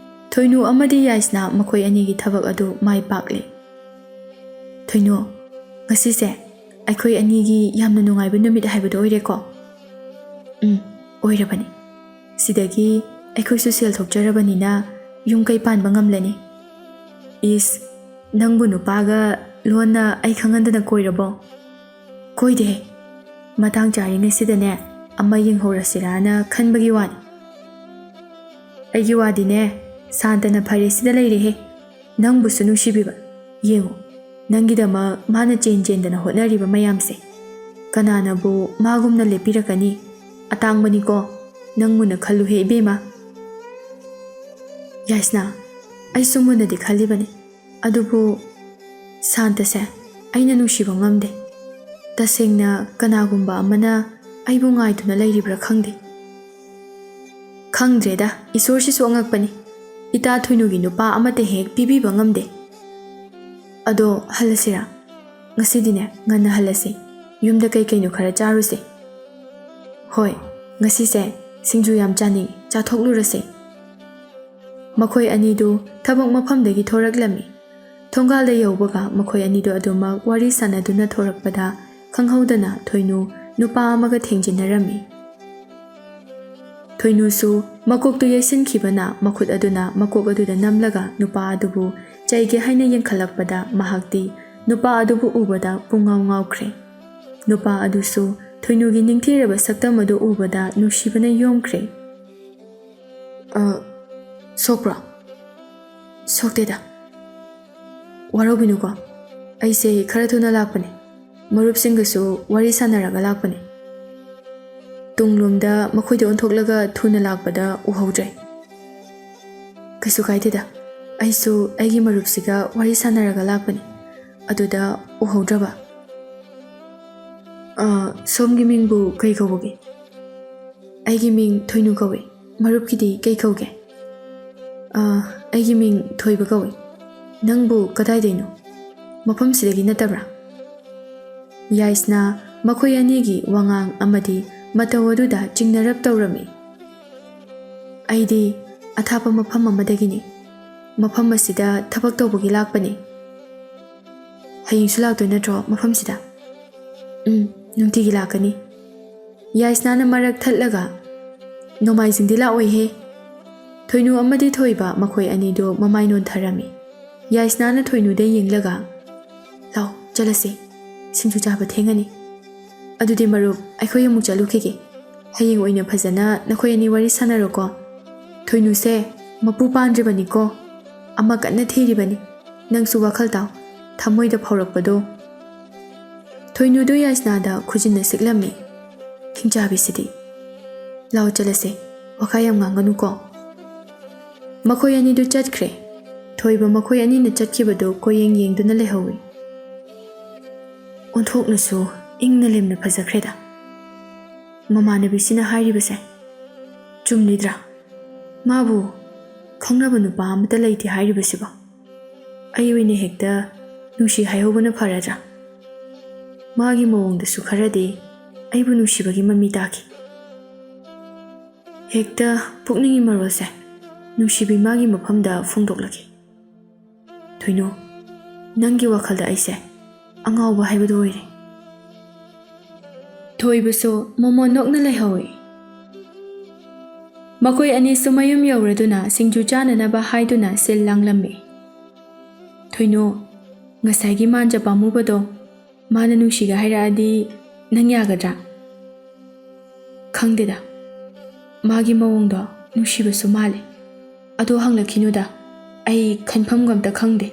Speaker 1: थोइनु अमदी याइसना मखोय अनिगी थबक अदु माइ पाकले थोइनु ngasiसे अखोय अनिगी यामना नुंगाइबा नुमित हाइबदो ओइरेको ओइरबनी सिदगी अखोयसु सेल थोकजरबनीना युम कै पानबा ngamlani इस नंगबु नुपागा लोना आई खंगंदना कोइरबो कोइदे मतंग चारिंग सिदने अम्मा यिंगहोरसिराना खनबगी वानी अगी वादिने सांतना फरे सिदा लेरेहे नंगबुसु नुसिबिबा येंगो नंगिदमा माना चेन चेनदना होटनरिबा मयामसे कनानाबु मागुमना लेपिरकनी अतांगबनीको नंगमुना खलुहे इबेमा याइसना आई सुमुनदि खलिबनी अदुबु सांतसे आइना नुसिबा ngamde तसेंगना कनागुंबा अमना आइबु ngaituna leiribra khangde khangdreda isor si songakpani ita thuinugi nupa amate hek pibiba ngamde ado halasira ngasidine ngana halasi yumda kai kainu khara charuse hoi ngasi se singju yam chani chathoklurase makhoi ani du thabak maphamdagi thoraklami thongalda yaubaga makhoi ani du aduma wari sanaduna thorakpada खंगहौदना थोइनु नुपा अमगा थेंजिनरमी थोइनुसु मकोकतु येसिनखिबना मखुद अदुना मकोक अदुदा नमलगा नुपा अदुबु चाइगे हाइना यंखलकपदा महक्ति नुपा अदुबु उबदा पुंगाव ngawkhre नुपा अदुसु थोइनुगी निंगथिरबा सक्तम अदु उबदा नुसिबना योमख्रे सोक्रा सोक्तेदा वारोबिनुको ऐसे खरा थुना लाकपने मरुप सिंगसु वारी सानरगा लाकपने तुंगलुमदा मखोइदे ओंथोकलगा थुना लाकपदा उहौद्रे कैसु काइदेदा आइसु आइगी मरुपसिगा वारी सानरगा लाकपने अदुदा उहौद्रबा सोमगी मिंगबु कै कौबगे आइगी Ming थोइनु कौवे मरुपकिदी कै कौगे आइगी मिंग थोइबा कौवे नंगबु कदाइदैनो मफम सिदगी नतब्रा याइसना मखोय अनिगी वांगांग अमदी मतवदुदा चिंगनरब तौरमी आइदी अथापा मफम अमदगिनी मफम असिदा थबक तौबगी लाकपने हयिंगसु लाक्तोय नत्रो मफम सिदा नुंतिगी लाकनी याइसनाना मरक थलगा नोमाइजिंगदि लाओय थोइनु अमदी थोइबा मखोय अनिदो ममाइनोन थरमी याइसनाना थोइनुदे यिंगलगा लाओ चलसे सिंजु चाबा थेंगनी अदुदि मरुप अखोय अमुक चलुखिगे हयिंग ओइना फजना नखोय अनि वारी सानरोको थोइनुसे मपु पांद्रिबनिको ꯑꯃ ꯀꯟꯅ ꯊꯤꯔꯤꯕꯅꯤ ꯅꯪꯁꯨ ꯋꯥꯈꯜ ꯇꯥꯎ ꯊꯃꯣꯏꯗ ꯐꯥꯎꯔꯛꯄꯗꯣ ꯊꯣꯏꯅꯨꯗꯨ ꯌꯥꯏꯁꯅꯥꯗ ꯈꯨꯖꯤꯟꯅ ꯁꯤꯛꯂꯝꯃꯤ ꯍꯤꯡꯆꯥꯕꯤꯁꯤꯗꯤ ꯂꯥꯎ ꯆꯠꯂꯁꯦ ꯋꯥꯈꯜ ꯌꯥꯝ ꯉꯥꯡꯒꯅꯨꯀꯣ ꯃꯈꯣꯏ ꯑꯅꯤꯗꯨ ꯆꯠꯈ꯭ꯔꯦ ꯊꯣꯏꯕ ꯃꯈꯣꯏ ꯑꯅꯤꯅ ꯆꯠꯈꯤꯕꯗꯨ ꯀꯣꯌꯦꯡ ꯌꯦꯡꯗꯨꯅ ꯂꯩꯍꯧꯏ ꯑꯣꯟꯊꯣꯛꯅꯁꯨ ꯏꯪꯅ ꯂꯦꯝꯅ ꯐꯖꯈ꯭ꯔꯦꯗ ꯃꯃꯥꯟꯅꯕꯤꯁꯤꯅ ꯍꯥꯏꯔꯤꯕꯁꯦ ꯆꯨꯝꯂꯤꯗ꯭ꯔꯥ ꯃꯥꯕꯨ ꯈꯪꯅꯕ ꯅꯨꯄꯥ ꯑꯃꯠꯇ ꯂꯩꯇꯦ ꯍꯥꯏꯔꯤꯕꯁꯤꯕꯣ ꯑꯩ ꯑꯣꯏꯅ ꯍꯦꯛꯇ ꯅꯨꯡꯁꯤ ꯍꯥꯏꯍꯧꯕꯅ ꯐꯔꯗ꯭ꯔꯥ ꯃꯥꯒꯤ ꯃꯑꯣꯡꯗꯁꯨ ꯈꯔꯗꯤ ꯑꯩꯕꯨ ꯅꯨꯡꯁꯤꯕꯒꯤ ꯃꯃꯤ ꯇꯥꯈꯤ ꯍꯦꯛꯇ ꯄꯨꯛꯅꯤꯡꯒꯤ ꯃꯔꯣꯜꯁꯦ ꯅꯨꯡꯁꯤꯕꯤ ꯃꯥꯒꯤ ꯃꯐꯝꯗ ꯐꯣꯡꯗꯣꯛꯂꯒꯦ ꯊꯣꯏꯅꯨ ꯅꯪꯒꯤ ꯋꯥꯈꯜꯗ ꯑꯩꯁꯦ ꯑꯉꯥꯎꯕ ꯍꯥꯏꯕꯗꯨ ꯑꯣꯏꯔꯦ ꯊꯣꯏꯕꯁꯨ ꯃꯃꯣꯟ ꯅꯣꯛꯅ ꯂꯩꯍꯧꯏ ꯃꯈꯣꯏ ꯑꯅꯤꯁꯨ ꯃꯌꯨꯝ ꯌꯧꯔꯗꯨꯅ ꯁꯤꯡꯖꯨ ꯆꯥꯅꯅꯕ ꯍꯥꯏꯗꯨꯅ ꯁꯤꯜ ꯂꯥꯡꯂꯝꯃꯤ ꯊꯣꯏꯅꯨ ꯉꯁꯥꯏꯒꯤ ꯃꯥꯟꯖ ꯄꯥꯝꯃꯨꯕꯗꯣ ꯃꯥꯅ ꯅꯨꯡꯁꯤꯒ ꯍꯥꯏꯔꯛꯑꯗꯤ ꯅꯪ ꯌꯥꯒꯗ꯭ꯔꯥ ꯈꯪꯗꯦꯗ ꯃꯥꯒꯤ ꯃꯑꯣꯡꯗꯣ ꯅꯨꯡꯁꯤꯕꯁꯨ ꯃꯥꯜꯂꯦ ꯑꯗꯣ ꯍꯪꯂꯛꯈꯤꯅꯨꯗ ꯑꯩ ꯈꯟꯐꯝꯒ ꯑꯝꯇ ꯈꯪꯗꯦ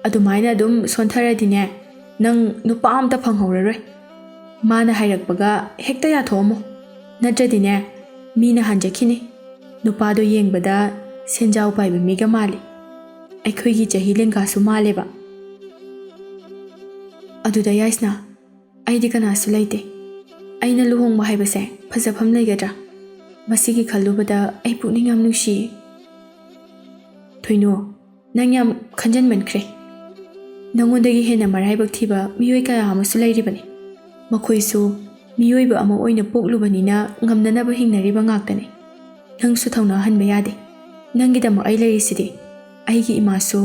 Speaker 1: ꯑꯗꯨꯃꯥꯏꯅ ꯑꯗꯨꯝ ꯁꯣꯟꯊꯔꯗꯤꯅꯦ ꯅꯪ ꯅꯨꯄꯥ ꯑꯝꯇ ꯐꯪꯍꯧꯔꯔꯣꯏ ꯃꯥꯅ ꯍꯥꯏꯔꯛꯄꯒ ꯍꯦꯛꯇ ꯌꯥꯊꯣꯛꯑꯝꯃꯣ ꯅꯠꯇ꯭ꯔꯗꯤꯅꯦ ꯃꯤꯅ ꯍꯟꯖꯈꯤꯅꯤ ꯅꯨꯄꯥꯗꯣ ꯌꯦꯡꯕꯗ ꯁꯦꯟꯖꯥꯎ ꯄꯥꯏꯕ ꯃꯤꯒ ꯃꯥꯜꯂꯤ ꯑꯩꯈꯣꯏꯒꯤ ꯆꯍꯤ ꯂꯦꯡꯒꯥꯁꯨ ꯃꯥꯜꯂꯦꯕ ꯑꯗꯨꯗ ꯌꯥꯏꯁꯅꯥ ꯑꯩꯗꯤ ꯀꯅꯥꯁꯨ ꯂꯩꯇꯦ ꯑꯩꯅ ꯂꯨꯍꯣꯡꯕ ꯍꯥꯏꯕꯁꯦ ꯐꯖꯐꯝ ꯂꯩꯒꯗ꯭ꯔꯥ ꯃꯁꯤꯒꯤ ꯈꯜꯂꯨꯕꯗ ꯑꯩ ꯄꯨꯛꯅꯤꯡ ꯌꯥꯝ ꯅꯨꯡꯁꯤꯌꯦ ꯊꯣꯏꯅꯨ ꯅꯪ ꯌꯥꯝ ꯈꯟꯖꯟꯃꯟꯈ꯭ꯔꯦ ꯅꯪꯉꯣꯟꯗꯒꯤ ꯍꯦꯟꯅ ꯃꯔꯥꯏꯕꯛ ꯊꯤꯕ ꯃꯤꯑꯣꯏ ꯀꯌꯥ ꯑꯃꯁꯨ ꯂꯩꯔꯤꯕꯅꯤ ꯃꯈꯣꯏꯁꯨ ꯃꯤꯑꯣꯏꯕ ꯑꯃ ꯑꯣꯏꯅ ꯄꯣꯛꯂꯨꯕꯅꯤꯅ ꯉꯝꯅꯅꯕ ꯍꯤꯡꯅꯔꯤꯕ ꯉꯥꯛꯇꯅꯤ ꯅꯪꯁꯨ ꯊꯧꯅꯥ ꯍꯟꯕ ꯌꯥꯗꯦ ꯅꯪꯒꯤꯗꯃꯛ ꯑꯩ ꯂꯩꯔꯤꯁꯤꯗꯤ ꯑꯩꯒꯤ ꯏꯃꯥꯁꯨ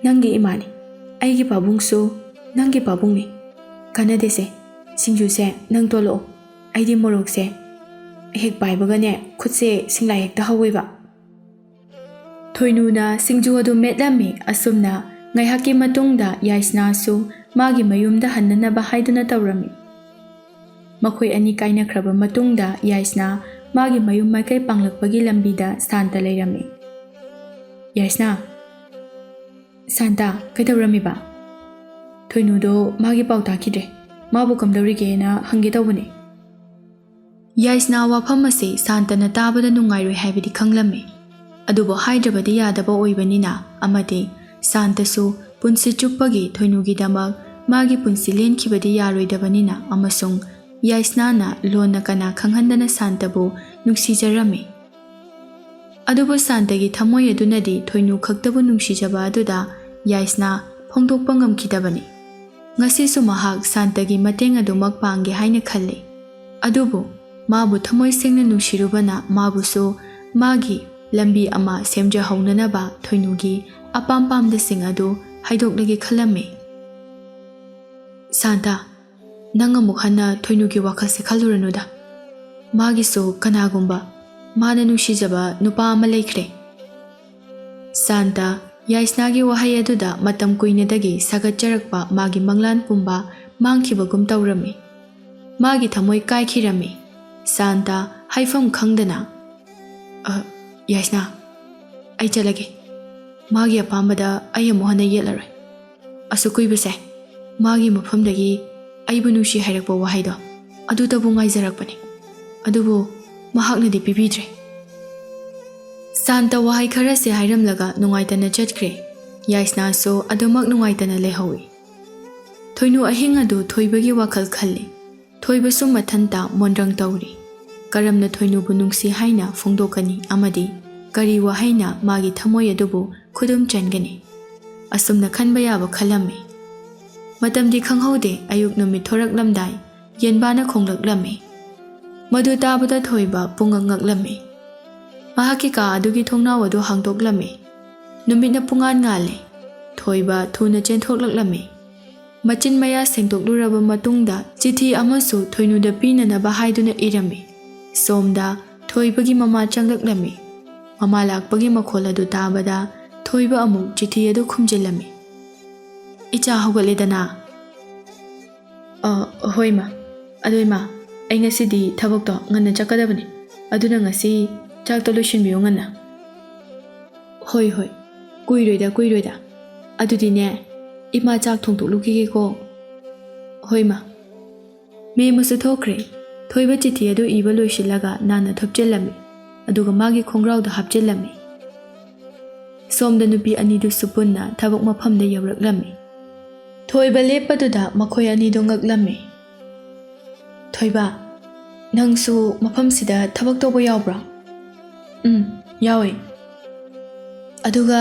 Speaker 1: ꯅꯪꯒꯤ ꯏꯃꯥꯅꯤ ꯑꯩꯒꯤ ꯄꯥꯕꯨꯡꯁꯨ ꯅꯪꯒꯤ ꯄꯥꯕꯨꯡꯅꯤ ꯀꯥꯟꯅꯗꯦꯁꯦ ꯁꯤꯡꯖꯨꯁꯦ ꯅꯪ ꯇꯣꯜꯂꯛꯑꯣ ꯑꯩꯗꯤ ꯃꯣꯔꯣꯛꯁꯦ ꯍꯦꯛ ꯄꯥꯏꯕꯒꯅꯦ ꯈꯨꯠꯁꯦ ꯁꯤꯡꯂꯥꯏ ꯍꯦꯛꯇ ꯍꯧꯋꯦꯕ ꯊꯣꯏꯅꯨꯅ ꯁꯤꯡꯖꯨ ꯑꯗꯨ ꯃꯦꯠꯂꯝꯃꯤ ꯑꯁꯨꯝꯅ ꯉꯥꯏꯍꯥꯛꯀꯤ ꯃꯇꯨꯡꯗ ꯌꯥꯏꯁꯅꯥꯁꯨ ꯃꯥꯒꯤ ꯃꯌꯨꯝꯗ ꯍꯟꯅꯅꯕ ꯍꯥꯏꯗꯨꯅ ꯇꯧꯔꯝꯃꯤ ꯃꯈꯣꯏ ꯑꯅꯤ ꯀꯥꯏꯅꯈ꯭ꯔꯕ ꯃꯇꯨꯡꯗ ꯌꯥꯏꯁꯅꯥ ꯃꯥꯒꯤ ꯃꯌꯨꯝ ꯃꯥꯏꯀꯩ ꯄꯥꯡꯂꯛꯄꯒꯤ ꯂꯝꯕꯤꯗ ꯁꯥꯟꯇ ꯂꯩꯔꯝꯃꯤ ꯌꯥꯏꯁꯅꯥ ꯁꯥꯟꯇ ꯀꯩꯗꯧꯔꯝꯃꯤꯕ ꯊꯣꯏꯅꯨꯗꯣ ꯃꯥꯒꯤ ꯄꯥꯎ ꯇꯥꯈꯤꯗ꯭ꯔꯦ ꯃꯥꯕꯨ ꯀꯝꯗꯧꯔꯤꯒꯦꯅ ꯍꯪꯒꯦ ꯇꯧꯕꯅꯤ ꯌꯥꯏꯁꯅꯥ ꯋꯥꯐꯝ ꯑꯁꯤ ꯁꯥꯟꯇꯅ ꯇꯥꯕꯗ ꯅꯨꯡꯉꯥꯏꯔꯣꯏ ꯍꯥꯏꯕꯗꯤ ꯈꯪꯂꯝꯃꯤ ꯑꯗꯨꯕꯨ ꯍꯥꯏꯗ꯭ꯔꯕꯗꯤ ꯌꯥꯗꯕ ꯑꯣꯏꯕꯅꯤꯅ ꯑꯃꯗꯤ ꯁꯥꯟꯇꯁꯨ ꯄꯨꯟꯁꯤ ꯆꯨꯞꯄꯒꯤ ꯊꯣꯏꯅꯨꯒꯤꯗꯃꯛ ꯃꯥꯒꯤ ꯄꯨꯟꯁꯤ ꯂꯦꯟꯈꯤꯕꯗꯤ ꯌꯥꯔꯣꯏꯗꯕꯅꯤꯅ ꯑꯃꯁꯨꯡ ꯌꯥꯏꯁꯅꯥꯅ ꯂꯣꯟꯅ ꯀꯅꯥ ꯈꯪꯍꯟꯗꯅ ꯁꯥꯟꯇꯕꯨ ꯅꯨꯡꯁꯤꯖꯔꯝꯃꯤ ꯑꯗꯨꯕꯨ ꯁꯥꯟꯇꯒꯤ ꯊꯃꯣꯏ ꯑꯗꯨꯅꯗꯤ ꯊꯣꯏꯅꯨ ꯈꯛꯇꯕꯨ ꯅꯨꯡꯁꯤꯖꯕ ꯑꯗꯨꯗ ꯌꯥꯏꯁꯅꯥ ꯐꯣꯡꯗꯣꯛꯄ ꯉꯝꯈꯤꯗꯕꯅꯤ ꯉꯁꯤꯁꯨ ꯃꯍꯥꯛ ꯁꯥꯟꯇꯒꯤ ꯃꯇꯦꯡ ꯑꯗꯨꯃꯛ ꯄꯥꯡꯒꯦ ꯍꯥꯏꯅ ꯈꯜꯂꯤ ꯑꯗꯨꯕꯨ ꯃꯥꯕꯨ ꯊꯃꯣꯏ ꯁꯦꯡꯅ ꯅꯨꯡꯁꯤꯔꯨꯕꯅ ꯃꯥꯕꯨꯁꯨ ꯃꯥꯒꯤ ꯂꯝꯕꯤ ꯑꯃ ꯁꯦꯝꯖꯍꯧꯅꯅꯕ ꯊꯣꯏꯅꯨꯒꯤ ꯑꯄꯥꯝ ꯄꯥꯝꯗꯁꯤꯡ ꯑꯗꯨ ꯍꯥꯏꯗꯣꯛꯂꯒꯦ ꯈꯜꯂꯝꯃꯤ ꯁꯥꯟꯇ ꯅꯪ ꯑꯃꯨꯛ ꯍꯟꯅ ꯊꯣꯏꯅꯨꯒꯤ ꯋꯥꯈꯜꯁꯦ ꯈꯜꯂꯨꯔꯅꯨꯗ ꯃꯥꯒꯤꯁꯨ ꯀꯅꯥꯒꯨꯝꯕ ꯃꯥꯅ ꯅꯨꯡꯁꯤꯖꯕ ꯅꯨꯄꯥ ꯑꯃ ꯂꯩꯈ꯭ꯔꯦ ꯁꯥꯟꯇ ꯌꯥꯏꯁꯅꯥꯒꯤ ꯋꯥꯍꯩ ꯑꯗꯨꯗ ꯃꯇꯝ ꯀꯨꯏꯅꯗꯒꯤ ꯁꯥꯒꯠꯆꯔꯛꯄ ꯃꯥꯒꯤ ꯃꯪꯂꯥꯟ ꯄꯨꯝꯕ ꯃꯥꯡꯈꯤꯕꯒꯨꯝ ꯇꯧꯔꯝꯃꯤ ꯃꯥꯒꯤ ꯊꯃꯣꯏ ꯀꯥꯏꯈꯤꯔꯝꯃꯤ ꯁꯥꯟꯇ ꯍꯥꯏꯐꯝ ꯈꯪꯗꯅ ꯌꯥꯏꯁꯅꯥ ꯑꯩ ꯆꯠꯂꯒꯦ ꯃꯥꯒꯤ ꯑꯄꯥꯝꯕꯗ ꯑꯩ ꯑꯃꯨꯛ ꯍꯟꯅ ꯌꯦꯠꯂꯔꯣꯏ ꯑꯁꯨꯛ ꯀꯨꯏꯕꯁꯦ ꯃꯥꯒꯤ ꯃꯐꯝꯗꯒꯤ ꯑꯩꯕꯨ ꯅꯨꯡꯁꯤ ꯍꯥꯏꯔꯛꯄ ꯋꯥꯍꯩꯗꯣ ꯑꯗꯨꯇꯕꯨ ꯉꯥꯏꯖꯔꯛꯄꯅꯤ ꯑꯗꯨꯕꯨ ꯃꯍꯥꯛꯅꯗꯤ ꯄꯤꯕꯤꯗ꯭ꯔꯦ ꯁꯥꯟꯇ ꯋꯥꯍꯩ ꯈꯔꯁꯦ ꯍꯥꯏꯔꯝꯂꯒ ꯅꯨꯡꯉꯥꯏꯇꯅ ꯆꯠꯈ꯭ꯔꯦ ꯌꯥꯏꯁꯅꯥꯁꯨ ꯑꯗꯨꯃꯛ ꯅꯨꯡꯉꯥꯏꯇꯅ ꯂꯩꯍꯧꯏ ꯊꯣꯏꯅꯨ ꯑꯍꯤꯡ ꯑꯗꯨ ꯊꯣꯏꯕꯒꯤ ꯋꯥꯈꯜ ꯈꯜꯂꯤ ꯊꯣꯏꯕꯁꯨ ꯃꯊꯟꯇ ꯃꯣꯟꯗ꯭ꯔꯪ ꯇꯧꯔꯤ ꯀꯔꯝꯅ ꯊꯣꯏꯅꯨꯕꯨ ꯅꯨꯡꯁꯤ ꯍꯥꯏꯅ ꯐꯣꯡꯗꯣꯛꯀꯅꯤ ꯑꯃꯗꯤ ꯀꯔꯤ ꯋꯥꯍꯩꯅ ꯃꯥꯒꯤ ꯊꯃꯣꯏ ꯑꯗꯨꯕꯨ ꯈꯨꯗꯨꯝ ꯆꯟꯒꯅꯤ ꯑꯁꯨꯝꯅ ꯈꯟꯕ ꯌꯥꯕ ꯈꯜꯂꯝꯃꯤ ꯃꯇꯝꯗꯤ ꯈꯪꯍꯧꯗꯦ ꯑꯌꯨꯛ ꯅꯨꯃꯤꯠ ꯊꯣꯔꯛꯂꯝꯗꯥꯏ ꯌꯦꯟꯕꯥꯅ ꯈꯣꯡꯂꯛꯂꯝꯃꯤ ꯃꯗꯨ ꯇꯥꯕꯗ ꯊꯣꯏꯕ ꯄꯨꯡꯉꯛ ꯉꯛꯂꯝꯃꯤ ꯃꯍꯥꯛꯀꯤ ꯀꯥ ꯑꯗꯨꯒꯤ ꯊꯣꯡꯅꯥꯎ ꯑꯗꯨ ꯍꯥꯡꯗꯣꯛꯂꯝꯃꯤ ꯅꯨꯃꯤꯠꯅ ꯄꯨꯡꯉꯥꯟ ꯉꯥꯜꯂꯤ ꯊꯣꯏꯕ ꯊꯨꯅ ꯆꯦꯟꯊꯣꯛꯂꯛꯂꯝꯃꯤ ꯃꯆꯤꯟ ꯃꯌꯥ ꯁꯦꯡꯗꯣꯛꯂꯨꯔꯕ ꯃꯇꯨꯡꯗ ꯆꯤꯊꯤ ꯑꯃꯁꯨ ꯊꯣꯏꯅꯨꯗ ꯄꯤꯅꯅꯕ ꯍꯥꯏꯗꯨꯅ ꯏꯔꯝꯃꯤ ꯁꯣꯝꯗ ꯊꯣꯏꯕꯒꯤ ꯃꯃꯥ ꯆꯪꯂꯛꯂꯝꯃꯤ ꯃꯃꯥ ꯂꯥꯛꯄꯒꯤ ꯃꯈꯣꯜ ꯑꯗꯨ ꯇꯥꯕꯗ ꯊꯣꯏꯕ ꯑꯃꯨꯛ ꯆꯤꯊꯤ ꯑꯗꯨ ꯈꯨꯝꯖꯤꯜꯂꯝꯃꯤ ꯏꯆꯥ ꯍꯧꯒꯠꯂꯦꯗꯅ ꯍꯣꯏ ꯃꯥ ꯑꯗꯣ ꯏꯃꯥ ꯑꯩ ꯉꯁꯤꯗꯤ ꯊꯕꯛꯇꯣ ꯉꯟꯅ ꯆꯠꯀꯗꯕꯅꯤ ꯑꯗꯨꯅ ꯉꯁꯤ ꯆꯥꯛꯇꯣ ꯂꯣꯏꯁꯤꯟꯕꯤꯌꯨ ꯉꯟꯅ ꯍꯣꯏ ꯍꯣꯏ ꯀꯨꯏꯔꯣꯏꯗ ꯑꯗꯨꯗꯤꯅꯦ ꯏꯃꯥ ꯆꯥꯛ ꯊꯣꯡꯗꯣꯛꯂꯨꯈꯤꯒꯦꯀꯣ ꯍꯣꯏ ꯃꯥ ꯃꯦꯝꯃꯁꯨ ꯊꯣꯛꯈ꯭ꯔꯦ ꯊꯣꯏꯕ ꯆꯤꯊꯤ ꯑꯗꯨ ꯏꯕ ꯂꯣꯏꯁꯤꯜꯂꯒ ꯅꯥꯟꯅ ꯊꯨꯞꯆꯤꯜꯂꯝꯃꯤ ꯑꯗꯨꯒ ꯃꯥꯒꯤ ꯈꯣꯡꯒ꯭ꯔꯥꯎꯗ ꯍꯥꯞꯆꯤꯜꯂꯝꯃꯤ ꯁꯣꯝꯗ ꯅꯨꯄꯤ ꯑꯅꯤꯗꯨꯁꯨ ꯄꯨꯟꯅ ꯊꯕꯛ ꯃꯐꯝꯗ ꯌꯧꯔꯛꯂꯝꯃꯤ ꯊꯣꯏꯕ ꯂꯦꯞꯄꯗꯨꯗ ꯃꯈꯣꯏ ꯑꯅꯤꯗꯨ ꯉꯛꯂꯝꯃꯤ ꯊꯣꯏꯕ ꯅꯪꯁꯨ ꯃꯐꯝꯁꯤꯗ ꯊꯕꯛ ꯇꯧꯕ ꯌꯥꯎꯕ꯭ꯔꯣ ꯌꯥꯎꯋꯦ ꯑꯗꯨꯒ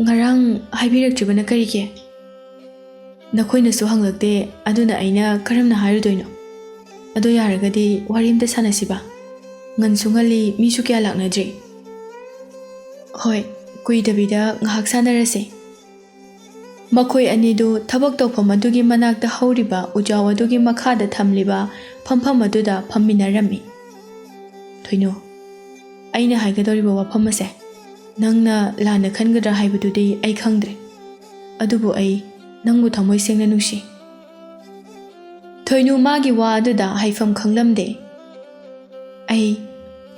Speaker 1: ꯉꯔꯥꯡ ꯍꯥꯏꯕꯤꯔꯛꯇ꯭ꯔꯤꯕꯅ ꯀꯔꯤꯒꯤ ꯅꯈꯣꯏꯅꯁꯨ ꯍꯪꯂꯛꯇꯦ ꯑꯗꯨꯅ ꯑꯩꯅ ꯀꯔꯝꯅ ꯍꯥꯏꯔꯨꯗꯣꯏꯅꯣ ꯑꯗꯨ ꯌꯥꯔꯒꯗꯤ ꯋꯥꯔꯤ ꯑꯃꯇ ꯁꯥꯟꯅꯁꯤꯕ ꯉꯟꯁꯨ ꯉꯜꯂꯤ ꯃꯤꯁꯨ ꯀꯌꯥ ꯂꯥꯛꯅꯗ꯭ꯔꯤ ꯍꯣꯏ ꯀꯨꯏꯗꯕꯤꯗ ꯉꯥꯏꯍꯥꯛ ꯁꯥꯟꯅꯔꯁꯦ ꯃꯈꯣꯏ ꯑꯅꯤꯗꯨ ꯊꯕꯛ ꯇꯧꯐꯝ ꯑꯗꯨꯒꯤ ꯃꯅꯥꯛꯇ ꯍꯧꯔꯤꯕ ꯎꯖꯥꯎ ꯑꯗꯨꯒꯤ ꯃꯈꯥꯗ ꯊꯝꯂꯤꯕ ꯐꯝꯐꯝ ꯑꯗꯨꯗ ꯐꯝꯃꯤꯟꯅꯔꯝꯃꯤ ꯊꯣꯏꯅꯨ ꯑꯩꯅ ꯍꯥꯏꯒꯗꯧꯔꯤꯕ ꯋꯥꯐꯝ ꯑꯁꯦ ꯅꯪꯅ ꯂꯥꯟꯅ ꯈꯟꯒꯗ꯭ꯔꯥ ꯍꯥꯏꯕꯗꯨꯗꯤ ꯑꯩ ꯈꯪꯗ꯭ꯔꯦ ꯑꯗꯨꯕꯨ ꯑꯩ ꯅꯪꯕꯨ ꯊꯃꯣꯏ ꯁꯦꯡꯅ ꯅꯨꯡꯁꯤ ꯊꯣꯏꯅꯨ ꯃꯥꯒꯤ ꯋꯥ ꯑꯗꯨꯗ ꯍꯥꯏꯐꯝ ꯈꯪꯂꯝꯗꯦ ꯑꯩ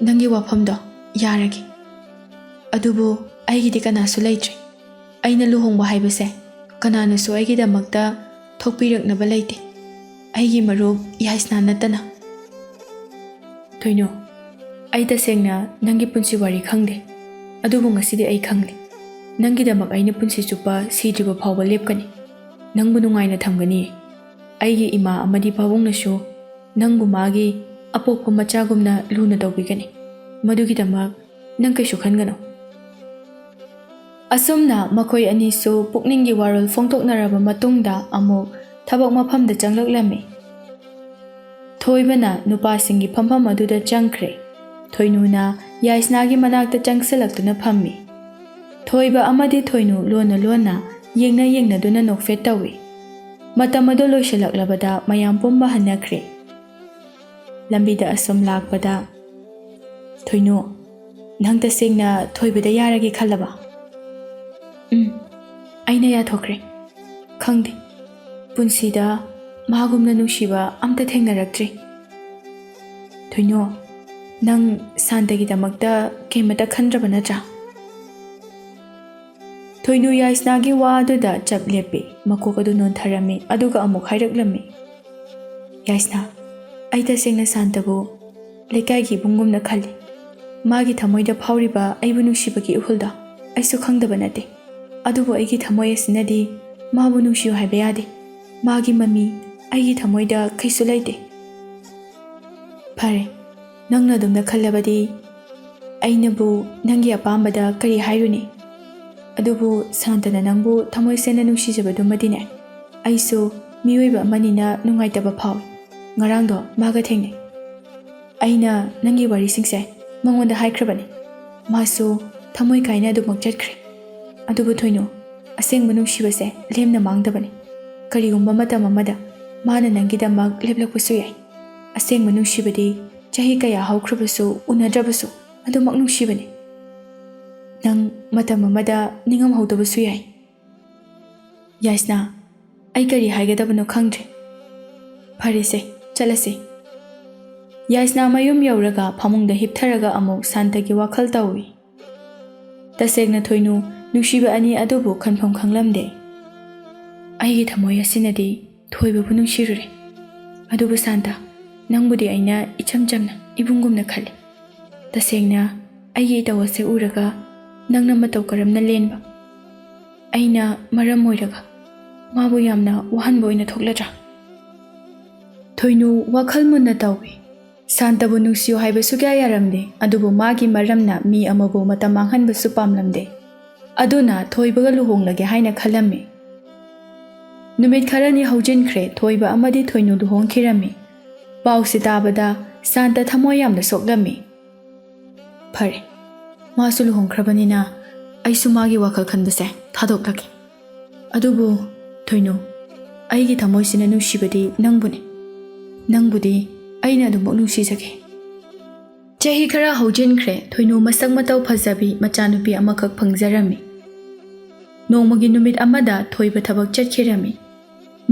Speaker 1: ꯅꯪꯒꯤ ꯋꯥꯐꯝꯗꯣ ꯌꯥꯔꯒꯦ ꯑꯗꯨꯕꯨ ꯑꯩꯒꯤꯗꯤ ꯀꯅꯥꯁꯨ ꯂꯩꯇ꯭ꯔꯦ ꯑꯩꯅ ꯂꯨꯍꯣꯡꯕ ꯍꯥꯏꯕꯁꯦ ꯀꯅꯥꯅꯁꯨ ꯑꯩꯒꯤꯗꯃꯛꯇ ꯊꯣꯛꯄꯤꯔꯛꯅꯕ ꯂꯩꯇꯦ ꯑꯩꯒꯤ ꯃꯔꯨꯞ ꯌꯥꯏꯁꯅꯥ ꯅꯠꯇꯅ ꯊꯣꯏꯅꯨ ꯑꯩ ꯇꯁꯦꯡꯅ ꯅꯪꯒꯤ ꯄꯨꯟꯁꯤ ꯋꯥꯔꯤ ꯈꯪꯗꯦ ꯑꯗꯨꯕꯨ ꯉꯁꯤꯗꯤ ꯑꯩ ꯈꯪꯂꯦ ꯅꯪꯒꯤꯗꯃꯛ ꯑꯩꯅ ꯄꯨꯟꯁꯤ ꯆꯨꯞꯄ ꯁꯤꯗ꯭ꯔꯤꯕ ꯐꯥꯎꯕ ꯂꯦꯞꯀꯅꯤ ꯅꯪꯕꯨ ꯅꯨꯡꯉꯥꯏꯅ ꯊꯝꯒꯅꯤ ꯑꯩꯒꯤ ꯏꯃꯥ ꯑꯃꯗꯤ ꯄꯥꯕꯨꯡꯅꯁꯨ ꯅꯪꯕꯨ ꯃꯥꯒꯤ ꯑꯄꯣꯛꯄ ꯃꯆꯥꯒꯨꯝꯅ ꯂꯨꯅ ꯇꯧꯕꯤꯒꯅꯤ ꯃꯗꯨꯒꯤꯗꯃꯛ ꯅꯪ ꯀꯩꯁꯨ ꯈꯟꯒꯅꯨ ꯑꯁꯨꯝꯅ ꯃꯈꯣꯏ ꯑꯅꯤꯁꯨ ꯄꯨꯛꯅꯤꯡꯒꯤ ꯋꯥꯔꯣꯜ ꯐꯣꯡꯗꯣꯛꯅꯔꯕ ꯃꯇꯨꯡꯗ ꯑꯃꯨꯛ ꯊꯕꯛ ꯃꯐꯝꯗ ꯆꯪꯂꯛꯂꯝꯃꯤ ꯊꯣꯏꯕꯅ ꯅꯨꯄꯥꯁꯤꯡꯒꯤ ꯐꯝꯐꯝ ꯑꯗꯨꯗ ꯆꯪꯈ꯭ꯔꯦ ꯊꯣꯏꯅꯨꯅ ꯌꯥꯏꯁꯅꯥꯒꯤ ꯃꯅꯥꯛꯇ ꯆꯪꯁꯤꯜꯂꯛꯇꯨꯅ ꯐꯝꯃꯤ ꯊꯣꯏꯕ ꯑꯃꯗꯤ ꯊꯣꯏꯅꯨ ꯂꯣꯟꯅ ꯌꯦꯡꯅꯗꯨꯅ ꯅꯣꯛꯐꯦꯠ ꯇꯧꯏ ꯃꯇꯝ ꯑꯗꯨ ꯂꯣꯏꯁꯤꯜꯂꯛꯂꯕꯗ ꯃꯌꯥꯝ ꯄꯨꯝꯕ ꯍꯟꯅꯈ꯭ꯔꯦ ꯂꯝꯕꯤꯗ ꯑꯁꯨꯝ ꯂꯥꯛꯄꯗ ꯊꯣꯏꯅꯨ ꯅꯪ ꯇꯁꯦꯡꯅ ꯊꯣꯏꯕꯗ ꯌꯥꯔꯒꯦ ꯈꯜꯂꯕ ꯑꯩꯅ ꯌꯥꯊꯣꯛꯈ꯭ꯔꯦ ꯈꯪꯗꯦ ꯄꯨꯟꯁꯤꯗ ꯃꯥꯒꯨꯝꯅ ꯅꯨꯡꯁꯤꯕ ꯑꯝꯇ ꯊꯦꯡꯅꯔꯛꯇ꯭ꯔꯤ ꯊꯣꯏꯅꯨ ꯅꯪ ꯁꯥꯟꯇꯒꯤꯗꯃꯛꯇ ꯀꯩꯃꯇ ꯈꯟꯗ꯭ꯔꯕ ꯅꯠꯇ꯭ꯔꯥ ꯊꯣꯏꯅꯨ ꯌꯥꯏꯁꯅꯥꯒꯤ ꯋꯥ ꯑꯗꯨꯗ ꯆꯞ ꯂꯦꯞꯄꯤ ꯃꯀꯣꯛ ꯑꯗꯨ ꯅꯣꯟꯊꯔꯝꯃꯤ ꯑꯗꯨꯒ ꯑꯃꯨꯛ ꯍꯥꯏꯔꯛꯂꯝꯃꯤ ꯌꯥꯏꯁꯅꯥ ꯑꯩ ꯇꯁꯦꯡꯅ ꯁꯥꯟꯇꯕꯨ ꯂꯩꯀꯥꯏꯒꯤ ꯏꯕꯨꯡꯒꯨꯝꯅ ꯈꯜꯂꯤ ꯃꯥꯒꯤ ꯊꯃꯣꯏꯗ ꯐꯥꯎꯔꯤꯕ ꯑꯩꯕꯨ ꯅꯨꯡꯁꯤꯕꯒꯤ ꯏꯍꯨꯜꯗꯣ ꯑꯩꯁꯨ ꯈꯪꯗꯕ ꯅꯠꯇꯦ ꯑꯗꯨꯕꯨ ꯑꯩꯒꯤ ꯊꯃꯣꯏ ꯑꯁꯤꯅꯗꯤ ꯃꯥꯕꯨ ꯅꯨꯡꯁꯤꯌꯨ ꯍꯥꯏꯕ ꯌꯥꯗꯦ ꯃꯥꯒꯤ ꯃꯃꯤ ꯑꯩꯒꯤ ꯊꯃꯣꯏꯗ ꯀꯩꯁꯨ ꯂꯩꯇꯦ ꯐꯔꯦ ꯅꯪꯅ ꯑꯗꯨꯝꯅ ꯈꯜꯂꯕꯗꯤ ꯑꯩꯅꯕꯨ ꯅꯪꯒꯤ ꯑꯄꯥꯝꯕꯗ ꯀꯔꯤ ꯍꯥꯏꯔꯨꯅꯤ ꯑꯗꯨꯕꯨ ꯁꯥꯟꯇꯅ ꯅꯪꯕꯨ ꯊꯃꯣꯏ ꯁꯦꯡꯅ ꯅꯨꯡꯁꯤꯖꯕꯗꯨꯃꯗꯤꯅꯦ ꯑꯩꯁꯨ ꯃꯤꯑꯣꯏꯕ ꯑꯃꯅꯤꯅ ꯅꯨꯡꯉꯥꯏꯇꯕ ꯐꯥꯎꯏ ꯉꯔꯥꯡꯗꯣ ꯃꯥꯒ ꯊꯦꯡꯅꯩ ꯑꯩꯅ ꯅꯪꯒꯤ ꯋꯥꯔꯤꯁꯤꯡꯁꯦ ꯃꯉꯣꯟꯗ ꯍꯥꯏꯈ꯭ꯔꯕꯅꯤ ꯃꯥꯁꯨ ꯊꯃꯣꯏ ꯀꯥꯏꯅ ꯑꯗꯨꯃꯛ ꯆꯠꯈ꯭ꯔꯦ ꯑꯗꯨꯕꯨ ꯊꯣꯏꯅꯨ ꯑꯁꯦꯡꯕ ꯅꯨꯡꯁꯤꯕꯁꯦ ꯂꯦꯝꯅ ꯃꯥꯡꯗꯕꯅꯤ ꯀꯔꯤꯒꯨꯝꯕ ꯃꯇꯝ ꯑꯃꯗ ꯃꯥꯅ ꯅꯪꯒꯤꯗꯃꯛ ꯂꯦꯞꯂꯛꯄꯁꯨ ꯌꯥꯏ ꯑꯁꯦꯡꯕ ꯅꯨꯡꯁꯤꯕꯗꯤ ꯆꯍꯤ ꯀꯌా ꯍꯧꯈ꯭ꯔꯕꯁꯨ ꯎꯅꯗ꯭ꯔꯕꯁꯨ ꯑꯗꯨꯃꯛ ꯅꯨꯡꯁꯤꯕꯅꯤ ꯅꯪ ꯃꯇꯝ ꯑꯃꯗ ꯅꯤꯡꯉꯝꯍꯧꯗꯕꯁꯨ ꯌꯥꯏ ꯌꯥꯏꯁꯅꯥ ꯑꯩ ꯀꯔꯤ ꯍꯥꯏꯒꯗꯕꯅꯣ ꯈꯪꯗ꯭ꯔꯦ ꯐꯔꯦꯁꯦ ꯆꯠꯂꯁꯤ ꯌꯥꯏꯁꯅꯥ ꯃꯌꯨꯝ ꯌꯧꯔꯒ ꯐꯃꯨꯡꯗ ꯍꯤꯞꯊꯔꯒ ꯑꯃꯨꯛ ꯁꯥꯟꯇꯒꯤ ꯋꯥꯈꯜ ꯇꯧꯏ ꯇꯁꯦꯡꯅ ꯊꯣꯏꯅꯨ ꯅꯨꯡꯁꯤꯕ ꯑꯅꯤ ꯑꯗꯨꯕꯨ ꯈꯟꯐꯝ ꯈꯪꯂꯝꯗꯦ ꯑꯩꯒꯤ ꯊꯃꯣꯏ ꯑꯁꯤꯅꯗꯤ ꯊꯣꯏꯕꯕꯨ ꯅꯨꯡꯁꯤꯔꯨꯔꯦ ꯑꯗꯨꯕꯨ ꯁꯥꯟꯇ ꯅꯪꯕꯨꯗꯤ ꯑꯩꯅ ꯏꯆꯝ ꯆꯝꯅ ꯏꯕꯨꯡꯒꯨꯝꯅ ꯈꯜꯂꯤ ꯇꯁꯦꯡꯅ ꯑꯩꯒꯤ ꯏꯇꯧ ꯑꯁꯤ ꯎꯔꯒ ꯅꯪꯅ ꯃꯇꯧ ꯀꯔꯝꯅ ꯂꯦꯟꯕ ꯑꯩꯅ ꯃꯔꯝ ꯑꯣꯏꯔꯒ ꯃꯥꯕꯨ ꯌꯥꯝꯅ ꯋꯥꯍꯟꯕ ꯑꯣꯏꯅ ꯊꯣꯛꯂꯗ꯭ꯔꯥ ꯊꯣꯏꯅꯨ ꯋꯥꯈꯜ ꯃꯨꯟꯅ ꯇꯧꯏ ꯁꯥꯟꯇꯕꯨ ꯅꯨꯡꯁꯤꯌꯨ ꯍꯥꯏꯕꯁꯨ ꯀꯌꯥ ꯌꯥꯔꯝꯗꯦ ꯑꯗꯨꯕꯨ ꯃꯥꯒꯤ ꯃꯔꯝꯅ ꯃꯤ ꯑꯃꯕꯨ ꯃꯇꯝ ꯃꯥꯡꯍꯟꯕꯁꯨ ꯄꯥꯝꯂꯝꯗꯦ ꯑꯗꯨꯅ ꯊꯣꯏꯕꯒ ꯂꯨꯍꯣꯡꯂꯒꯦ ꯍꯥꯏꯅ ꯈꯜꯂꯝꯃꯤ ꯅꯨꯃꯤꯠ ꯈꯔꯅꯤ ꯍꯧꯖꯤꯟꯈ꯭ꯔꯦ ꯊꯣꯏꯕ ꯑꯃꯗꯤ ꯊꯣꯏꯅꯨ ꯂꯨꯍꯣꯡꯈꯤꯔꯝꯃꯤ ꯄꯥꯎꯁꯤ ꯇꯥꯕꯗ ꯁꯥꯟꯇ ꯊꯃꯣꯏ ꯌꯥꯝꯅ ꯁꯣꯛꯂꯝꯃꯤ ꯐꯔꯦ ꯃꯥꯁꯨ ꯂꯨꯍꯣꯡꯈ꯭ꯔꯕꯅꯤꯅ ꯑꯩꯁꯨ ꯃꯥꯒꯤ ꯋꯥꯈꯜ ꯈꯟꯕꯁꯦ ꯊꯥꯗꯣꯛꯂꯒꯦ ꯑꯗꯨꯕꯨ ꯊꯣꯏꯅꯨ ꯑꯩꯒꯤ ꯊꯃꯣꯏꯁꯤꯅ ꯅꯨꯡꯁꯤꯕꯗꯤ ꯅꯪꯕꯨꯗꯤ ꯑꯩꯅ ꯑꯗꯨꯃꯛ ꯅꯨꯡꯁꯤꯖꯒꯦ ꯆꯍꯤ ꯈꯔ ꯍꯧꯖꯤꯟꯈ꯭ꯔꯦ ꯊꯣꯏꯅꯨ ꯃꯁꯛ ꯃꯇꯧ ꯐꯖꯕꯤ ꯃꯆꯥꯅꯨꯄꯤ ꯑꯃꯈꯛ ꯐꯪꯖꯔꯝꯃꯤ ꯅꯣꯡꯃꯒꯤ ꯅꯨꯃꯤꯠ ꯑꯃꯗ ꯊꯣꯏꯕ ꯊꯕꯛ ꯆꯠꯈꯤꯔꯝꯃꯤ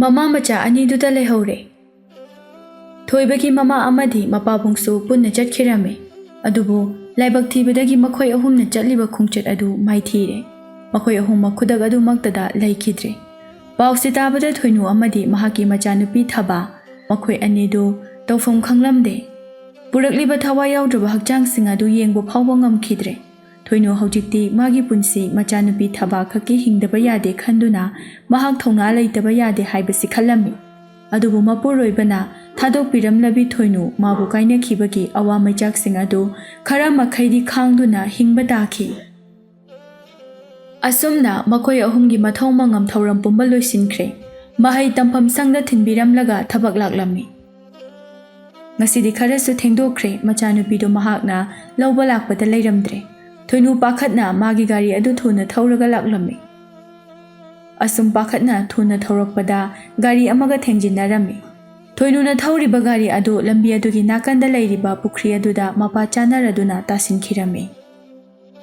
Speaker 1: ꯃꯃꯥ ꯃꯆꯥ ꯑꯅꯤꯗꯨꯗ ꯂꯩꯍꯧꯔꯦ ꯊꯣꯏꯕꯒꯤ ꯃꯃꯥ ꯑꯃꯗꯤ ꯃꯄꯥꯕꯨꯡꯁꯨ ꯄꯨꯟꯅ ꯆꯠꯈꯤꯔꯝꯃꯤ ꯑꯗꯨꯕꯨ ꯂꯥꯏꯕꯛ ꯊꯤꯕꯗꯒꯤ ꯃꯈꯣꯏ ꯑꯍꯨꯝꯅ ꯆꯠꯂꯤꯕ ꯈꯣꯡꯆꯠ ꯑꯗꯨ ꯃꯥꯏꯊꯤꯔꯦ꯫ ꯃꯈꯣꯏ ꯑꯍꯨꯝꯃꯛ ꯈꯨꯗꯛ ꯑꯗꯨꯃꯛꯇꯗ ꯂꯩꯈꯤꯗ꯭ꯔꯦ꯫ ꯄꯥꯎꯁꯤ ꯇꯥꯕꯗ ꯊꯣꯏꯅꯨ ꯑꯃꯗꯤ ꯃꯍꯥꯛꯀꯤ ꯃꯆꯥꯅꯨꯄꯤ ꯊꯕꯥ ꯃꯈꯣꯏ ꯑꯅꯤꯗꯨ ꯇꯧꯐꯝ ꯈꯪꯂꯝꯗꯦ꯫ ꯄꯨꯔꯛꯂꯤꯕ ꯊꯋꯥꯏ ꯌꯥꯎꯗ꯭ꯔꯕ ꯍꯛꯆꯥꯡꯁꯤꯡ ꯑꯗꯨ ꯌꯦꯡꯕ ꯐꯥꯎꯕ ꯉꯝꯈꯤꯗ꯭ꯔꯦ꯫ ꯊꯣꯏꯅꯨ ꯍꯧꯖꯤꯛꯇꯤ ꯃꯥꯒꯤ ꯄꯨꯟꯁꯤ ꯃꯆꯥꯅꯨꯄꯤ ꯊꯕꯥ ꯈꯛꯀꯤ ꯍꯤꯡꯗꯕ ꯌꯥꯗꯦ ꯈꯟꯗꯨꯅ ꯃꯍꯥꯛ ꯊꯧꯅꯥ ꯂꯩꯇꯕ ꯌꯥꯗꯦ ꯍꯥꯏꯕꯁꯤ ꯈꯜꯂꯝꯃꯤ꯫ ꯑꯗꯨꯕꯨ ꯃꯄꯨꯔꯣꯏꯕꯅ ꯊꯥꯗꯣꯛꯄꯤꯔꯝꯂꯕꯤ ꯊꯣꯏꯅꯨ ꯃꯥꯕꯨ ꯀꯥꯏꯅꯈꯤꯕꯒꯤ ꯑꯋꯥ ꯃꯩꯆꯥꯛꯁꯤꯡ ꯑꯗꯨ ꯈꯔ ꯃꯈꯩꯗꯤ ꯈꯥꯡꯗꯨꯅ ꯍꯤꯡꯕ ꯇꯥꯈꯤ꯫ ꯑꯁꯨꯝꯅ ꯃꯈꯣꯏ ꯑꯍꯨꯝꯒꯤ ꯃꯊꯧ ꯃꯉꯝ ꯊꯧꯔꯝ ꯄꯨꯝꯕ ꯂꯣꯏꯁꯤꯟꯈ꯭ꯔꯦ꯫ ꯃꯍꯩ ꯇꯝꯐꯝ ꯁꯪꯗ ꯊꯤꯟꯕꯤꯔꯝꯂꯒ ꯊꯕꯛ ꯂꯥꯛꯂꯝꯃꯤ꯫ ꯉꯁꯤꯗꯤ ꯈꯔꯁꯨ ꯊꯦꯡꯗꯣꯛꯈ꯭ꯔꯦ꯫ ꯃꯆꯥꯅꯨꯄꯤꯗꯨ ꯃꯍꯥꯛꯅ ꯂꯧꯕ ꯂꯥꯛꯄꯗ ꯂꯩꯔꯝꯗ꯭ꯔꯦ꯫ ꯊꯣꯏꯅꯨ ꯄꯥꯈꯠꯅ ꯃꯥꯒꯤ ꯒꯥꯔꯤ ꯑꯗꯨ ꯊꯨꯅ ꯊꯧꯔꯒ ꯂꯥꯛꯂꯝꯃꯤ꯫ ꯑꯁꯨꯝ ꯄꯥꯈꯠꯅ ꯊꯨꯅ ꯊꯧꯔꯛꯄꯗ ꯒꯥꯔꯤ ꯑꯃꯒ ꯊꯦꯡꯖꯤꯟꯅꯔꯝꯃꯤ꯫ ꯊꯣꯏꯅꯨꯅ ꯊꯧꯔꯤꯕ ꯒꯥꯔꯤ ꯑꯗꯨ ꯂꯝꯕꯤ ꯑꯗꯨꯒꯤ ꯅꯥꯀꯟꯗ ꯂꯩꯔꯤꯕ ꯄꯨꯈ꯭ꯔꯤ ꯑꯗꯨꯗ ꯃꯄꯥ ꯆꯥꯅꯔꯗꯨꯅ ꯇꯥꯁꯤꯟꯈꯤꯔꯝꯃꯤ꯫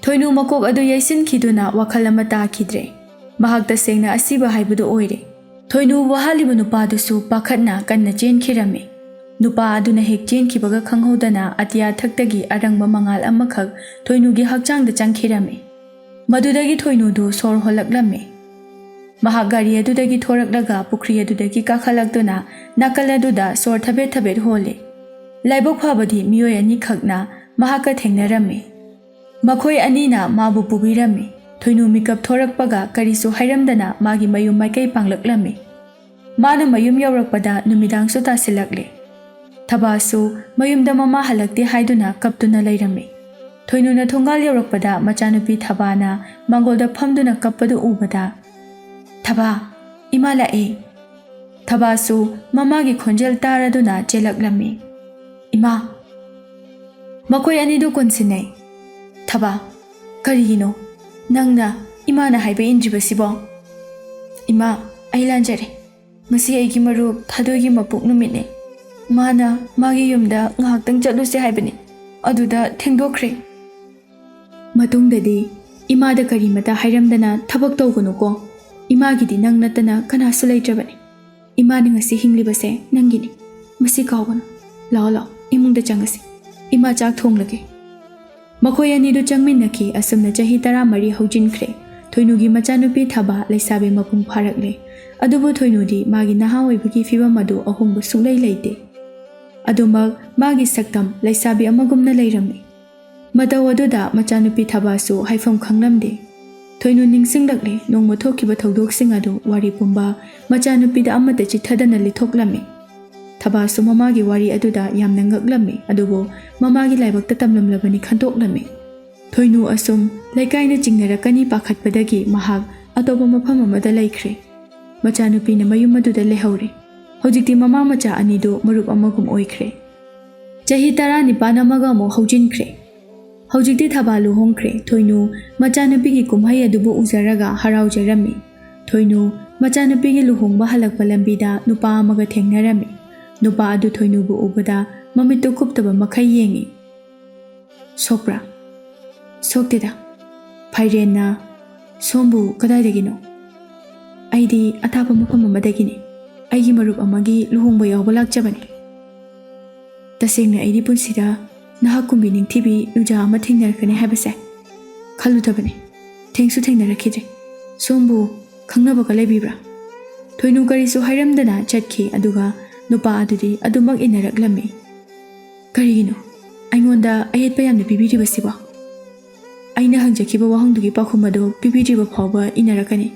Speaker 1: ꯊꯣꯏꯅꯨ ꯃꯀꯣꯛ ꯑꯗꯨ ꯌꯩꯁꯤꯟꯈꯤꯗꯨꯅ ꯋꯥꯈꯜ ꯑꯃ ꯇꯥꯈꯤꯗ꯭ꯔꯦ꯫ ꯃꯍꯥꯛ ꯇꯁꯦꯡꯅ ꯑꯁꯤꯕ ꯍꯥꯏꯕꯗꯨ ꯑꯣꯏꯔꯦ꯫ ꯊꯣꯏꯅꯨ ꯋꯥꯍꯜꯂꯤꯕ ꯅꯨꯄꯥꯗꯨꯁꯨ ꯄꯥꯈꯠꯅ ꯀꯟꯅ ꯆꯦꯟꯈꯤꯔꯝꯃꯤ꯫ ꯅꯨꯄꯥ ꯑꯗꯨꯅ ꯍꯦꯛ ꯆꯦꯟꯈꯤꯕꯒ ꯈꯪꯍꯧꯗꯅ ꯑꯇꯤꯌꯥꯊꯛꯇꯒꯤ ꯑꯔꯪꯕ ꯃꯉꯥꯜ ꯑꯃꯈꯛ ꯊꯣꯏꯅꯨꯒꯤ ꯍꯛꯆꯥꯡꯗ ꯆꯪꯈꯤꯔꯝꯃꯤ꯫ ꯃꯗꯨꯗꯒꯤ ꯊꯣꯏꯅꯨꯗꯨ ꯁꯣꯔ ꯍꯣꯜꯂꯛꯂꯝꯃꯤ꯫ ꯃꯍꯥꯛ ꯒꯥꯔꯤ ꯑꯗꯨꯗꯒꯤ ꯊꯣꯔꯛꯂꯒ ꯄꯨꯈ꯭ꯔꯤ ꯑꯗꯨꯗꯒꯤ ꯀꯥꯈꯠꯂꯛꯇꯨꯅ ꯅꯥꯀꯜ ꯑꯗꯨꯗ ꯁꯣꯔ ꯊꯕꯦꯠ ꯊꯕꯦꯠ ꯍꯣꯜꯂꯤ꯫ ꯂꯥꯏꯕꯛ ꯐꯕꯗꯤ ꯃꯤꯑꯣꯏ ꯑꯅꯤꯈꯛꯅ ꯃꯍꯥꯛꯀ ꯊꯦꯡꯅꯔꯝꯃꯤ꯫ ꯃꯈꯣꯏ ꯑꯅꯤꯅ ꯃꯥꯕꯨ ꯄꯨꯕꯤꯔꯝꯃꯤ꯫ ꯊꯣꯏꯅꯨ ꯃꯤꯀꯞ ꯊꯣꯔꯛꯄꯒ ꯀꯔꯤꯁꯨ ꯍꯥꯏꯔꯝꯗꯅ ꯃꯥꯒꯤ ꯃꯌꯨꯝ ꯃꯥꯏꯀꯩ ꯄꯥꯡꯂꯛꯂꯝꯃꯤ꯫ ꯃꯥꯅ ꯃꯌꯨꯝ ꯌꯧꯔꯛꯄꯗ ꯅꯨꯃꯤꯗꯥꯡꯁꯨ ꯇꯥꯁꯤꯜꯂꯛꯂꯦ꯫ ꯊꯕꯥꯁꯨ ꯃꯌꯨꯝꯗ ꯃꯃꯥ ꯍꯜꯂꯛꯇꯦ ꯍꯥꯏꯗꯨꯅ ꯀꯞꯇꯨꯅ ꯂꯩꯔꯝꯃꯤ꯫ ꯊꯣꯏꯅꯨꯅ ꯊꯣꯡꯒꯥꯜ ꯌꯧꯔꯛꯄꯗ ꯃꯆꯥꯅꯨꯄꯤ ꯊꯕꯥꯅ ꯃꯥꯡꯒꯣꯜꯗ ꯐꯝꯗꯨꯅ ꯀꯞꯄꯗꯨ ꯎꯕꯗ "ꯊꯕꯥ, ꯏꯃꯥ ꯂꯥꯛꯑꯦ"꯫ ꯊꯕꯥꯁꯨ ꯃꯃꯥꯒꯤ ꯈꯣꯟꯖꯦꯜ ꯇꯥꯔꯗꯨꯅ ꯆꯦꯜꯂꯛꯂꯝꯃꯤ꯫ "ꯏꯃꯥ"꯫ ꯃꯈꯣꯏ ꯑꯅꯤꯗꯨ ꯀꯣꯟꯁꯤꯟꯅꯩ꯫ "ꯊꯕꯥ, ꯀꯔꯤꯒꯤꯅꯣ ꯅꯪꯅ ꯏꯃꯥꯅ ꯍꯥꯏꯕ ꯏꯟꯗ꯭ꯔꯤꯕꯁꯤꯕꯣ"? "ꯏꯃꯥ, ꯑꯩ ꯂꯥꯟꯖꯔꯦ꯫ ꯉꯁꯤ ꯑꯩꯒꯤ ꯃꯔꯨꯞ ꯊꯥꯗꯣꯏꯒꯤ ꯃꯄꯣꯛ ꯅꯨꯃꯤꯠꯅꯤ꯫ ꯃꯥꯅ ꯃꯥꯒꯤ ꯌꯨꯝꯗ ꯉꯥꯏꯍꯥꯛꯇꯪ ꯆꯠꯂꯨꯁꯦ ꯍꯥꯏꯕꯅꯤ꯫ ꯑꯗꯨꯗ ꯊꯦꯡꯗꯣꯛꯈ꯭ꯔꯦ꯫ ꯃꯇꯨꯡꯗꯗꯤ ꯏꯃꯥꯗ ꯀꯔꯤꯃꯇ ꯍꯥꯏꯔꯝꯗꯅ ꯊꯕꯛ ꯇꯧꯒꯅꯨꯀꯣ꯫ ꯏꯃꯥꯒꯤꯗꯤ ꯅꯪ ꯅꯠꯇꯅ ꯀꯅꯥꯁꯨ ꯂꯩꯇ꯭ꯔꯕꯅꯤ꯫ ꯏꯃꯥꯅ ꯉꯁꯤ ꯍꯤꯡꯂꯤꯕꯁꯦ ꯅꯪꯒꯤꯅꯤ꯫ ꯃꯁꯤ ꯀꯥꯎꯒꯅꯨ꯫ ꯂꯥꯛꯑꯣ ꯂꯥꯛꯑꯣ, ꯏꯃꯨꯡꯗ ꯆꯪꯉꯁꯤ꯫ ꯏꯃꯥ ꯆꯥꯛ ꯊꯣꯡꯂꯒꯦ"꯫ ꯃꯈꯣꯏ ꯑꯅꯤꯗꯨ ꯆꯪꯃꯤꯟꯅꯈꯤ꯫ ꯑꯁꯨꯝꯅ ꯆꯍꯤ 14 ꯍꯧꯖꯤꯟꯈ꯭ꯔꯦ꯫ ꯊꯣꯏꯅꯨꯒꯤ ꯃꯆꯥꯅꯨꯄꯤ ꯊꯕꯥ ꯂꯩꯁꯥꯕꯤ ꯃꯄꯨꯡ ꯐꯥꯔꯛꯂꯦ꯫ ꯑꯗꯨꯕꯨ ꯊꯣꯏꯅꯨꯗꯤ ꯃꯥꯒꯤ ꯅꯍꯥ ꯑꯣꯏꯕꯒꯤ ꯐꯤꯕꯝ ꯑꯗꯨ ꯑꯍꯣꯡꯕ ꯁꯨꯡꯂꯩ ꯂꯩꯇꯦ꯫ ꯑꯗꯨꯃꯛ ꯃꯥꯒꯤ ꯁꯛꯇꯝ ꯂꯩꯁꯥꯕꯤ ꯑꯃꯒꯨꯝꯅ ꯂꯩꯔꯝꯃꯤ꯫ ꯃꯇꯧ ꯑꯗꯨꯗ ꯃꯆꯥꯅꯨꯄꯤ ꯊꯕꯥꯁꯨ ꯍꯥꯏꯐꯝ ꯈꯪꯂꯝꯗꯦ꯫ ꯊꯣꯏꯅꯨ ꯅꯤꯡꯁꯤꯡꯂꯛꯂꯦ ꯅꯣꯡꯃ ꯊꯣꯛꯈꯤꯕ ꯊꯧꯗꯣꯛꯁꯤꯡ ꯑꯗꯨ ꯋꯥꯔꯤ ꯄꯨꯝꯕ ꯃꯆꯥꯅꯨꯄꯤꯗ ꯑꯃꯠꯇ ꯆꯤꯊꯗꯅ ꯂꯤꯊꯣꯛꯂꯝꯃꯤ꯫ ꯊꯕꯥꯁꯨ ꯃꯃꯥꯒꯤ ꯋꯥꯔꯤ ꯑꯗꯨꯗ ꯌꯥꯝꯅ ꯉꯛꯂꯝꯃꯤ꯫ ꯑꯗꯨꯕꯨ ꯃꯃꯥꯒꯤ ꯂꯥꯏꯕꯛꯇ ꯇꯝꯂꯝꯂꯕꯅꯤ ꯈꯟꯇꯣꯛꯂꯝꯃꯤ꯫ ꯊꯣꯏꯅꯨ ꯑꯁꯨꯝ ꯂꯩꯀꯥꯏꯅ ꯆꯤꯡꯅꯔꯛꯀꯅꯤ ꯄꯥꯈꯠꯄꯗꯒꯤ ꯃꯍꯥꯛ ꯑꯇꯣꯞꯄ ꯃꯐꯝ ꯑꯃꯗ ꯂꯩꯈ꯭ꯔꯦ꯫ ꯃꯆꯥꯅꯨꯄꯤꯅ ꯃꯌꯨꯝ ꯑꯗꯨꯗ ꯂꯩꯍꯧꯔꯦ꯫ ꯍꯧꯖꯤꯛꯇꯤ ꯃꯃꯥ ꯃꯆꯥ ꯑꯅꯤꯗꯨ ꯃꯔꯨꯞ ꯑꯃꯒꯨꯝ ꯑꯣꯏꯈ꯭ꯔꯦ꯫ ꯆꯍꯤ 19 ꯑꯃꯒ ꯑꯃꯨꯛ ꯍꯧꯖꯤꯟꯈ꯭ꯔꯦ꯫ ꯍꯧꯖꯤꯛꯇꯤ ꯊꯕꯥ ꯂꯨꯍꯣꯡꯈ꯭ꯔꯦ꯫ ꯊꯣꯏꯅꯨ ꯃꯆꯥꯅꯨꯄꯤꯒꯤ ꯀꯨꯝꯍꯩ ꯑꯗꯨꯕꯨ ꯎꯖꯔꯒ ꯍꯔꯥꯎꯖꯔꯝꯃꯤ꯫ ꯊꯣꯏꯅꯨ ꯃꯆꯥꯅꯨꯄꯤꯒꯤ ꯂꯨꯍꯣꯡꯕ ꯍꯜꯂꯛꯄ ꯂꯝꯕꯤꯗ ꯅꯨꯄꯥ ꯑꯃꯒ ꯊꯦꯡꯅꯔꯝꯃꯤ꯫ ꯅꯨꯄꯥ ꯑꯗꯨ ꯊꯣꯏꯅꯨꯕꯨ ꯎꯕꯗ ꯃꯃꯤꯠꯇꯨ ꯀꯨꯞꯇꯕ ꯃꯈꯩ ꯌꯦꯡꯉꯤ꯫ "ꯁꯣꯛꯄ꯭ꯔꯥ"? "ꯁꯣꯛꯇꯦꯗ꯫ ꯐꯥꯏꯔꯦꯟꯅ ꯁꯣꯝꯕꯨ ꯀꯗꯥꯏꯗꯒꯤꯅꯣ"? "ꯑꯩꯗꯤ ꯑꯊꯥꯞꯄ ꯃꯐꯝ ꯑꯃꯗꯒꯤꯅꯤ꯫ ꯑꯩꯒꯤ ꯃꯔꯨꯞ ꯑꯃꯒꯤ ꯂꯨꯍꯣꯡꯕ ꯌꯥꯎꯕ ꯂꯥꯛꯆꯕꯅꯤ"꯫ "ꯇꯁꯦꯡꯅ ꯑꯩꯗꯤ ꯄꯨꯟꯁꯤꯗ ꯅꯍꯥꯛꯀꯨꯝꯕꯤ ꯅꯤꯡꯊꯤꯕꯤ ꯅꯨꯖꯥ ꯑꯃ ꯊꯦꯡꯅꯔꯛꯀꯅꯤ ꯍꯥꯏꯕꯁꯦ ꯈꯜꯂꯨꯗꯕꯅꯤ꯫ ꯊꯦꯡꯁꯨ ꯊꯦꯡꯅꯔꯛꯈꯤꯗ꯭ꯔꯦ꯫ ꯁꯣꯝꯕꯨ ꯈꯪꯅꯕꯒ ꯂꯩꯕꯤꯕ꯭ꯔꯥ"? ꯊꯣꯏꯅꯨ ꯀꯔꯤꯁꯨ ꯍꯥꯏꯔꯝꯗꯅ ꯆꯠꯈꯤ꯫ ꯑꯗꯨꯒ ꯅꯨꯄꯥ ꯑꯗꯨꯗꯤ ꯑꯗꯨꯃꯛ ꯏꯟꯅꯔꯛꯂꯝꯃꯤ꯫ "ꯀꯔꯤꯒꯤꯅꯣ ꯑꯩꯉꯣꯟꯗ ꯑꯌꯦꯠꯄ ꯌꯥꯝꯅ ꯄꯤꯕꯤꯔꯤꯕꯁꯤꯕꯣ"? "ꯑꯩꯅ ꯍꯪꯖꯈꯤꯕ ꯋꯥꯍꯪꯗꯨꯒꯤ パꯈꯨꯝ ꯑꯗꯨ ꯄꯤꯕꯤꯗ꯭ꯔꯤꯕ ꯐꯥꯎꯕ ꯏꯟꯅꯔꯛꯀꯅꯤ"꯫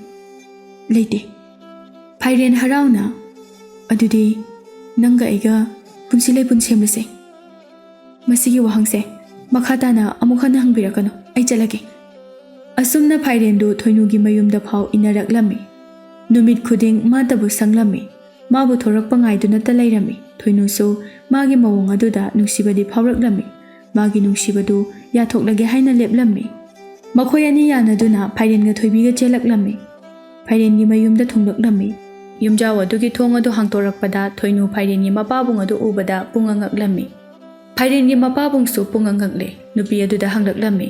Speaker 1: "ꯂꯩꯇꯦ"꯫ ꯐꯥꯏꯔꯦꯟ ꯍꯔꯥꯎꯅ "ꯑꯗꯨꯗꯤ ꯅꯪꯒ ꯑꯩꯒ ꯄꯨꯟꯁꯤ ꯂꯩꯄꯨꯟ ꯁꯦꯝꯂꯁꯦ"꯫ "ꯃꯁꯤꯒꯤ ꯋꯥꯍꯪꯁꯦ ꯃꯈꯥ ꯇꯥꯅ ꯑꯃꯨꯛ ꯍꯟꯅ ꯍꯪꯕꯤꯔꯛꯀꯅꯨ꯫ ꯑꯩ ꯆꯠꯂꯒꯦ"꯫ ꯑꯁꯨꯝꯅ ꯐꯥꯏꯔꯦꯟꯗꯨ ꯊꯣꯏꯅꯨꯒꯤ ꯃꯌꯨꯝꯗ ꯐꯥꯎ ꯏꯟꯅꯔꯛꯂꯝꯃꯤ꯫ ꯅꯨꯃꯤꯠ ꯈꯨꯗꯤꯡ ꯃꯥꯇꯕꯨ ꯁꯪꯂꯝꯃꯤ꯫ ꯃꯥꯕꯨ ꯊꯣꯔꯛꯄ ꯉꯥꯏꯗꯨꯅꯇ ꯂꯩꯔꯝꯃꯤ꯫ ꯊꯣꯏꯅꯨꯁꯨ ꯃꯥꯒꯤ ꯃꯑꯣꯡ ꯑꯗꯨꯗ ꯅꯨꯡꯁꯤꯕꯗꯤ ꯐꯥꯎꯔꯛꯂꯝꯃꯤ꯫ ꯃꯥꯒꯤ ꯅꯨꯡꯁꯤꯕꯗꯨ ꯌꯥꯊꯣꯛꯂꯒꯦ ꯍꯥꯏꯅ ꯂꯦꯞꯂꯝꯃꯤ꯫ ꯃꯈꯣꯏ ꯑꯅꯤ ꯌꯥꯅꯗꯨꯅ ꯐꯥꯏꯔꯦꯟꯒ ꯊꯣꯏꯕꯤꯒ ꯆꯦꯜꯂꯛꯂꯝꯃꯤ꯫ ꯐꯥꯏꯔꯦꯟꯒꯤ ꯃꯌꯨꯝꯗ ꯊꯨꯡꯂꯛꯂꯝꯃꯤ꯫ ꯌꯨꯝꯖꯥꯎ ꯑꯗꯨꯒꯤ ꯊꯣꯡ ꯑꯗꯨ ꯍꯥꯡꯇꯣꯔꯛꯄꯗ ꯊꯣꯏꯅꯨ ꯐꯥꯏꯔꯦꯟꯒꯤ ꯃꯄꯥꯕꯨꯡ ꯑꯗꯨ ꯎꯕꯗ ꯄꯨꯡꯉ ꯉꯛꯂꯝꯃꯤ꯫ ꯐꯥꯏꯔꯦꯟꯒꯤ ꯃꯄꯥꯕꯨꯡꯁꯨ ꯄꯨꯡꯉ ꯉꯛꯂꯦ꯫ ꯅꯨꯄꯤ ꯑꯗꯨꯗ ꯍꯪꯂꯛꯂꯝꯃꯤ꯫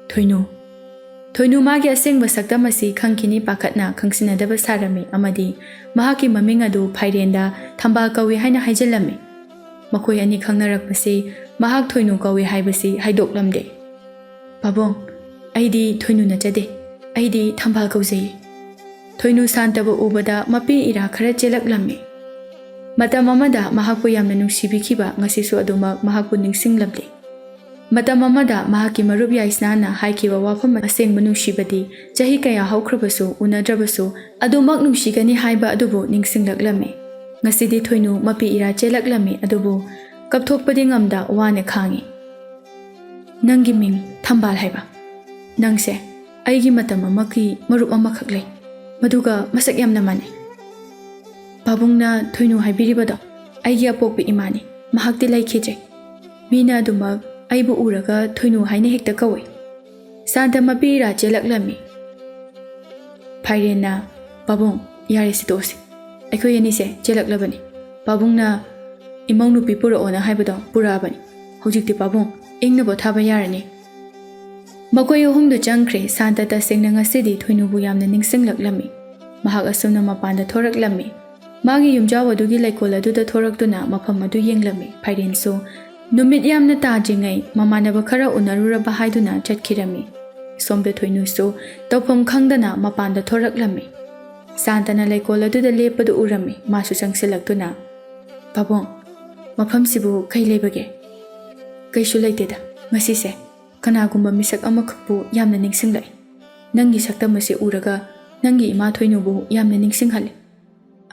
Speaker 1: "ꯊꯣꯏꯅꯨ"꯫ ꯊꯣꯏꯅꯨ ꯃꯥꯒꯤ ꯑꯁꯦꯡꯕ ꯁꯛꯇꯝ ꯑꯁꯤ ꯈꯪꯈꯤꯅꯤ ꯄꯥꯈꯠꯅ ꯈꯪꯁꯤꯟꯅꯗꯕ ꯁꯥꯔꯝꯃꯤ ꯑꯃꯗꯤ ꯃꯍꯥꯛꯀꯤ ꯃꯃꯤꯡ ꯑꯗꯨ ꯐꯥꯏꯔꯦꯟꯗ ꯊꯝꯕꯥꯜ ꯀꯧꯏ ꯍꯥꯏꯅ ꯍꯥꯏꯖꯤꯜꯂꯝꯃꯤ꯫ ꯃꯈꯣꯏ ꯑꯅꯤ ꯈꯪꯅꯔꯛꯄꯁꯤ mahak Thoinu kawi haibasi haidoklamde. Pabong, aidi Thoinu nachade, aidi Thambal kauzai. Thoinu santaba ubada mapi ira khara chelaklammi. Matam amada mahakpu yamna nungsibikhiba ngasisu adumak mahakpu ningsinglamde. Matam amada mahaki marup yaisnana haikiba wafam asengba nungsibadi chahi kaya haukhrabasu unadrabasu adumak nungsigani haiba adubu ningsinglaklammi. Ngasidi Thoinu mapi ira chelaklammi adubu kapthokpadi ngamda wane khangi. Nangi ming Thambal haiba. Nangse aigi matam amaki marup amakhak lei. Maduga masak yamna mane. Pabungna Thoinu haibiribado aigi apokpi imani mahakti laikhije. Mina adumak aibu uraga Thoinu haine hekta kawai. Santa mapira chelaklammi. Phairena Pabung yare sitosi. Aiko yanise chelaklabani. Pabungna imang nupi pura ona haibado purabani. Hojikti Pabung ingna bothaba yarani. Makoy ahumdu changkre Santa tasengna ngasidi Thoinu bu yamna ningsinglaklammi. Mahak asumna mapanda thoraklammi. Magi yumjaw adugi laikol aduda thoraktuna mafam adu yenglammi. Phairensu numit yamna tajingai mamanaba khara unaruraba haiduna chatkirami. Somda Thoinu su tawpham khangdana mapanda thoraklammi. Santana laikol aduda lepadu urami masu changsilaktuna. Pabong, mafamsibu kai lebage. Kaisu laiteda ngasise kanagumba misak amakhakpu yamna ningsinglai. Nangi saktamasi uraga nangi ima Thoinu bu yamna ningsinghale.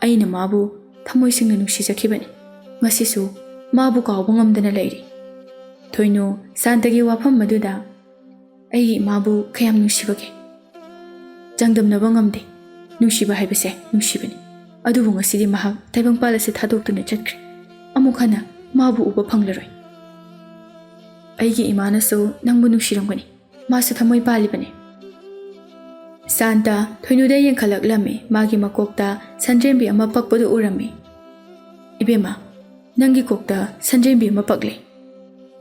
Speaker 1: Aina mabu thamoisingna nungsijakhibani. Ngasisu mabu kawba ngamdana lairi. Thoinu Santagi wafam maduda aigi mabu khayam nungsibage. Jangdamnaba ngamde. Nungsiba haibase nungsibani. Adubu ngasidi mahak taibangpal ase thadoktuna chatkre. Amukhana mabu uba phanglaroi. Aigi imanasu nangbu nungsirangani. Masu thamoi palibani. Santa Thoinuda yengkhalaklammi magi makokta sanjembi ama pakpadu urami. Ibema nangi kokta sanjembi ama pakle.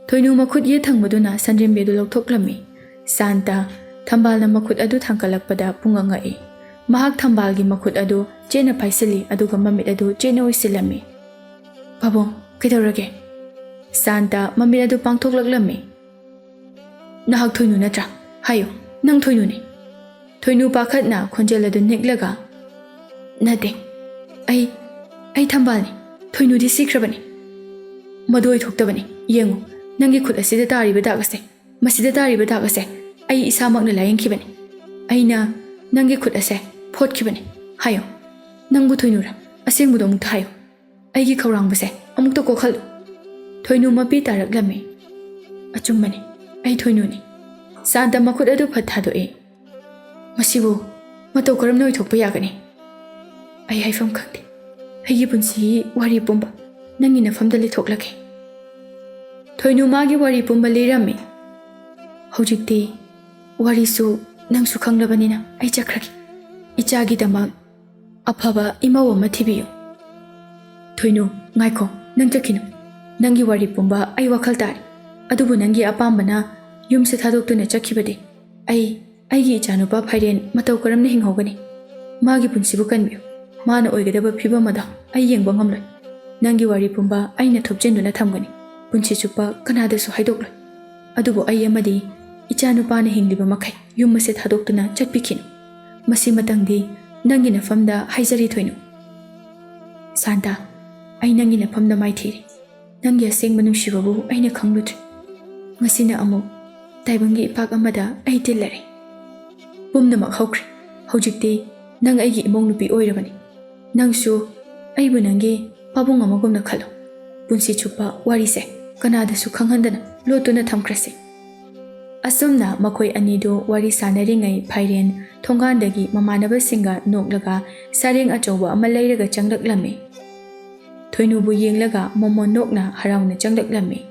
Speaker 1: Thoinu makhut ye thangmaduna sanjembi adu lokthoklammi. Santa Thambalna makhut adu thangkalakpada pungangai. Mahak Thambalgi makhut adu chena phaisali aduga mamit adu chena oisilami. Pabong kaidaurage. Santa mamit adu pangthoklaklammi. Nahak Thoinu natra hayo nang Thoinu ni. Thoinu pakhatna khonjel adu niklaga. Nade. Ai Thambal ni. Thoinu di sikrabani. Madoi thoktabani. Yengu. Nangi khut asida tariba dagase. Masida tariba dagase. Ai isamakna layengkhibani. Aina nangi khut ase photkibani. Hayo. Nangbu Thoinu ra. Asengbudo amuk hayo. Aigi khawrangbase amuk to kokhalu. Thoinu mapi taraklammi. Achummani. Ai Thoinu ni. Santa makhut adu phathado e. Masibu matau karamna oithokpa yagani. Ai haifam khangde. Aigi punsi wari pumba nangi nafamda lithoklake. Thoinu magi wari pumba lerammi. Hojikti wari su nangsu khanglabanina ai chakhragi. Ichagi damak afaba imaw ama thibiyo. Thoinu ngaiko nang chakhinu. Nangi wari pumba ai wakhal tari. Adubu nangi apambana yumse thadoktuna chakhibade. Aigi ichanupa Phairen matau karamna hinghogani. Magi punsibu kanbiyo. Mana oigadaba phibamada ai yengba ngamloi. Nangi wari pumba aina thopjenduna thamgani. Punsi chupa kanadasu haidokloi. Adubu ai amadi ichanupana hingliba makhai yummase thadoktuna chatpikhinu. Masi matangdi nangi nafamda haizari Thoinu. Santa ai nangi nafamda maithiri. Nangi asengba nungsibabu aina khangludri. Ngasina amu taibangi ipak amada ai tillare. Pumnamak hawkri. Hojikti nang aigi imong nupi oirabani. Nangsu aibu nangi Pabung amagumna khalo. Punsi chupa wari se kanadasu khanghandana lotuna thamkrase. Asumna makoi anido wari sanaringai Phairen thongandagi mamanabasinga noklaga sareng achauba ama leiraga changlaklammi. Thoinu bu yenglaga momon nokna harauna changlaklammi.